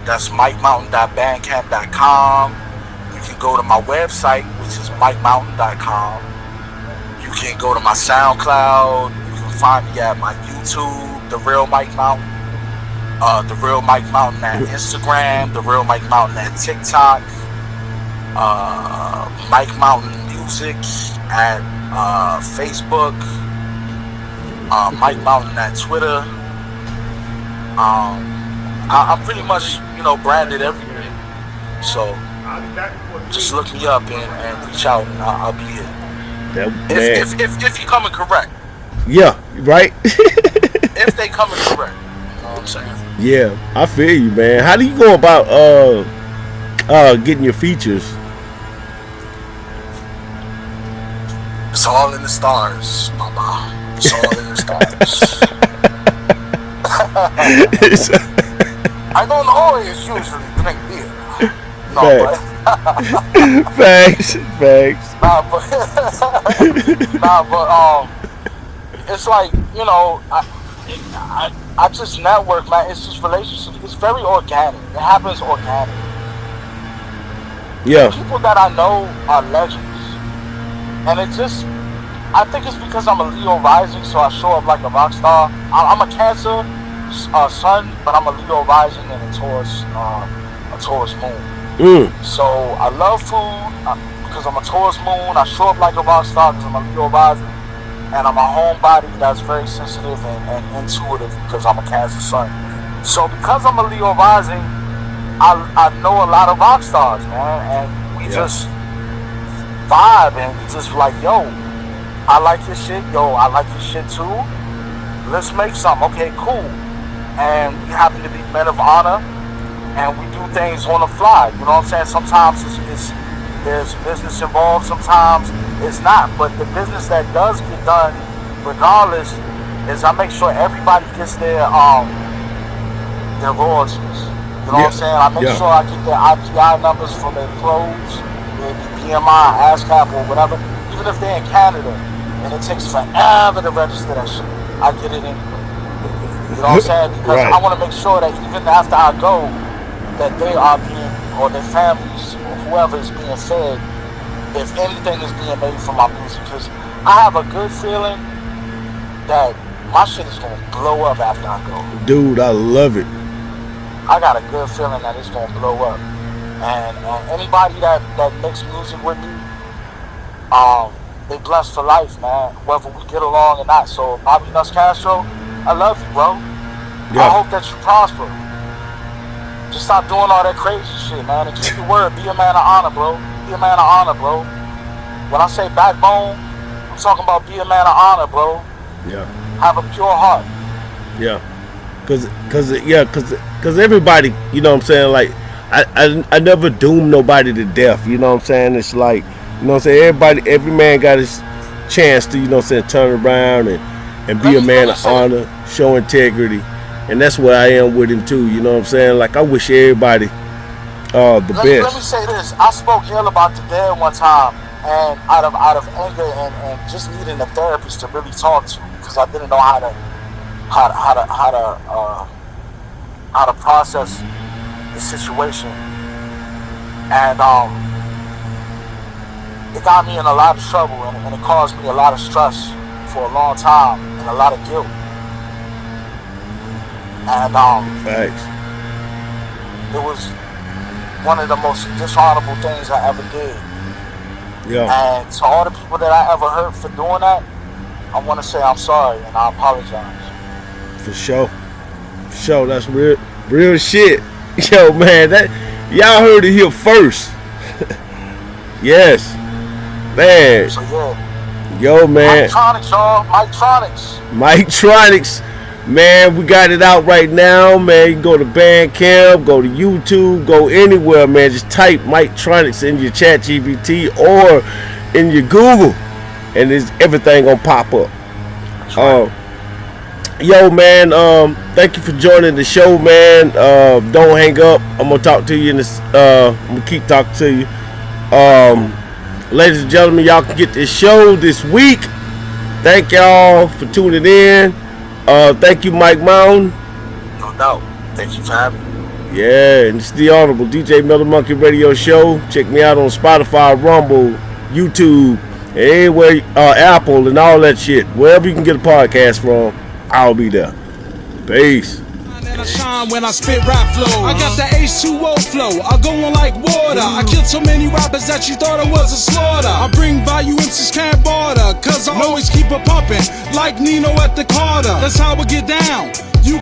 That's MikeMountain.bandcamp.com. You can go to my website, which is MikeMountain.com. You can go to my SoundCloud. You can find me at my YouTube, The Real Mike Mountain. The Real Mike Mountain at Instagram. The Real Mike Mountain at TikTok. Mike Mountain Music at Facebook. Mike Mountain at Twitter. I'm pretty much, branded everywhere. So just look me up and reach out, and I'll be here. If you're coming correct. Yeah, right. If they coming correct, you know what I'm saying? Yeah, I feel you, man. How do you go about getting your features? It's all in the stars, mama. It's all in the stars. I don't always usually drink beer. No, Facts. It's like, I just network, man. It's just relationships. It's very organic. It happens organic. Yeah. The people that I know are legends. And I think it's because I'm a Leo rising, so I show up like a rock star. I'm a Cancer sun, but I'm a Leo rising and a Taurus moon. So I love food because I'm a Taurus moon. I show up like a rock star because I'm a Leo rising, and I'm a homebody that's very sensitive and intuitive because I'm a Cancer sun. So because I'm a Leo rising, I know a lot of rock stars, man, and we just vibe, and we just like, yo, I like your shit, I like your shit too. Let's make something. Okay, cool. And we happen to be men of honor, and we do things on the fly. You know what I'm saying? Sometimes there's business involved, sometimes it's not. But the business that does get done, regardless, is I make sure everybody gets their royalties. You know what I'm saying? I make sure I get their IPI numbers for their clothes, maybe PMI, ASCAP, or whatever. Even if they're in Canada, and it takes forever to register that shit, I get it anyway. You know what I'm saying? Because I want to make sure that even after I go, that they are being, or their families, or whoever is being fed, if anything is being made from my music. Because I have a good feeling that my shit is going to blow up after I go. Dude, I love it. I got a good feeling that it's going to blow up. And anybody that makes music with me, they blessed for life, man, whether we get along or not. So, Bobby Nuts Castro, I love you, bro. I hope that you prosper. Just stop doing all that crazy shit, man, and keep your word. Be a man of honor, bro. Be a man of honor, bro. When I say backbone, I'm talking about be a man of honor, bro. Yeah. Have a pure heart. Yeah. Cause everybody, you know what I'm saying, like, I never doom nobody to death, you know what I'm saying? It's like, you know what I'm saying, every man got his chance to, you know what I'm saying, turn around and be a man of honor, show integrity. And that's what I am with him too, you know what I'm saying? Like, I wish everybody the best. Let me say this. I spoke ill about the dead one time, and out of anger and just needing a therapist to really talk to, because I didn't know how to process the situation. And it got me in a lot of trouble, and it caused me a lot of stress for a long time and a lot of guilt. And thanks. It was one of the most dishonorable things I ever did. Yeah. And to all the people that I ever hurt for doing that, I want to say I'm sorry and I apologize. For sure. For sure. That's real shit. Yo, man, that y'all heard it here first. Yes. Man. So yeah. Yo, man. Mike-tronics, y'all. Mike-tronics. Mike-tronics. Man, we got it out right now, man. You can go to Bandcamp, go to YouTube, go anywhere, man. Just type Mike-tronics in your chat GPT or in your Google, and everything gonna pop up. Yo, man, thank you for joining the show, man. Don't hang up. I'm gonna talk to you in this. I'm gonna keep talking to you. Ladies and gentlemen, y'all can get this show this week. Thank y'all for tuning in. Thank you, Mike Mountain. No doubt. Thank you for having me. Yeah, and it's the Honorable DJ Mellow Monkey Radio Show. Check me out on Spotify, Rumble, YouTube, and anywhere, Apple, and all that shit. Wherever you can get a podcast from, I'll be there. Peace. And I shine when I spit rap flow. I got the H2O flow. I go on like water. I killed so many rappers that you thought I was a slaughter. I bring value MCs can't barter, cause I always keep it pumping like Nino at the Carter. That's how I get down. You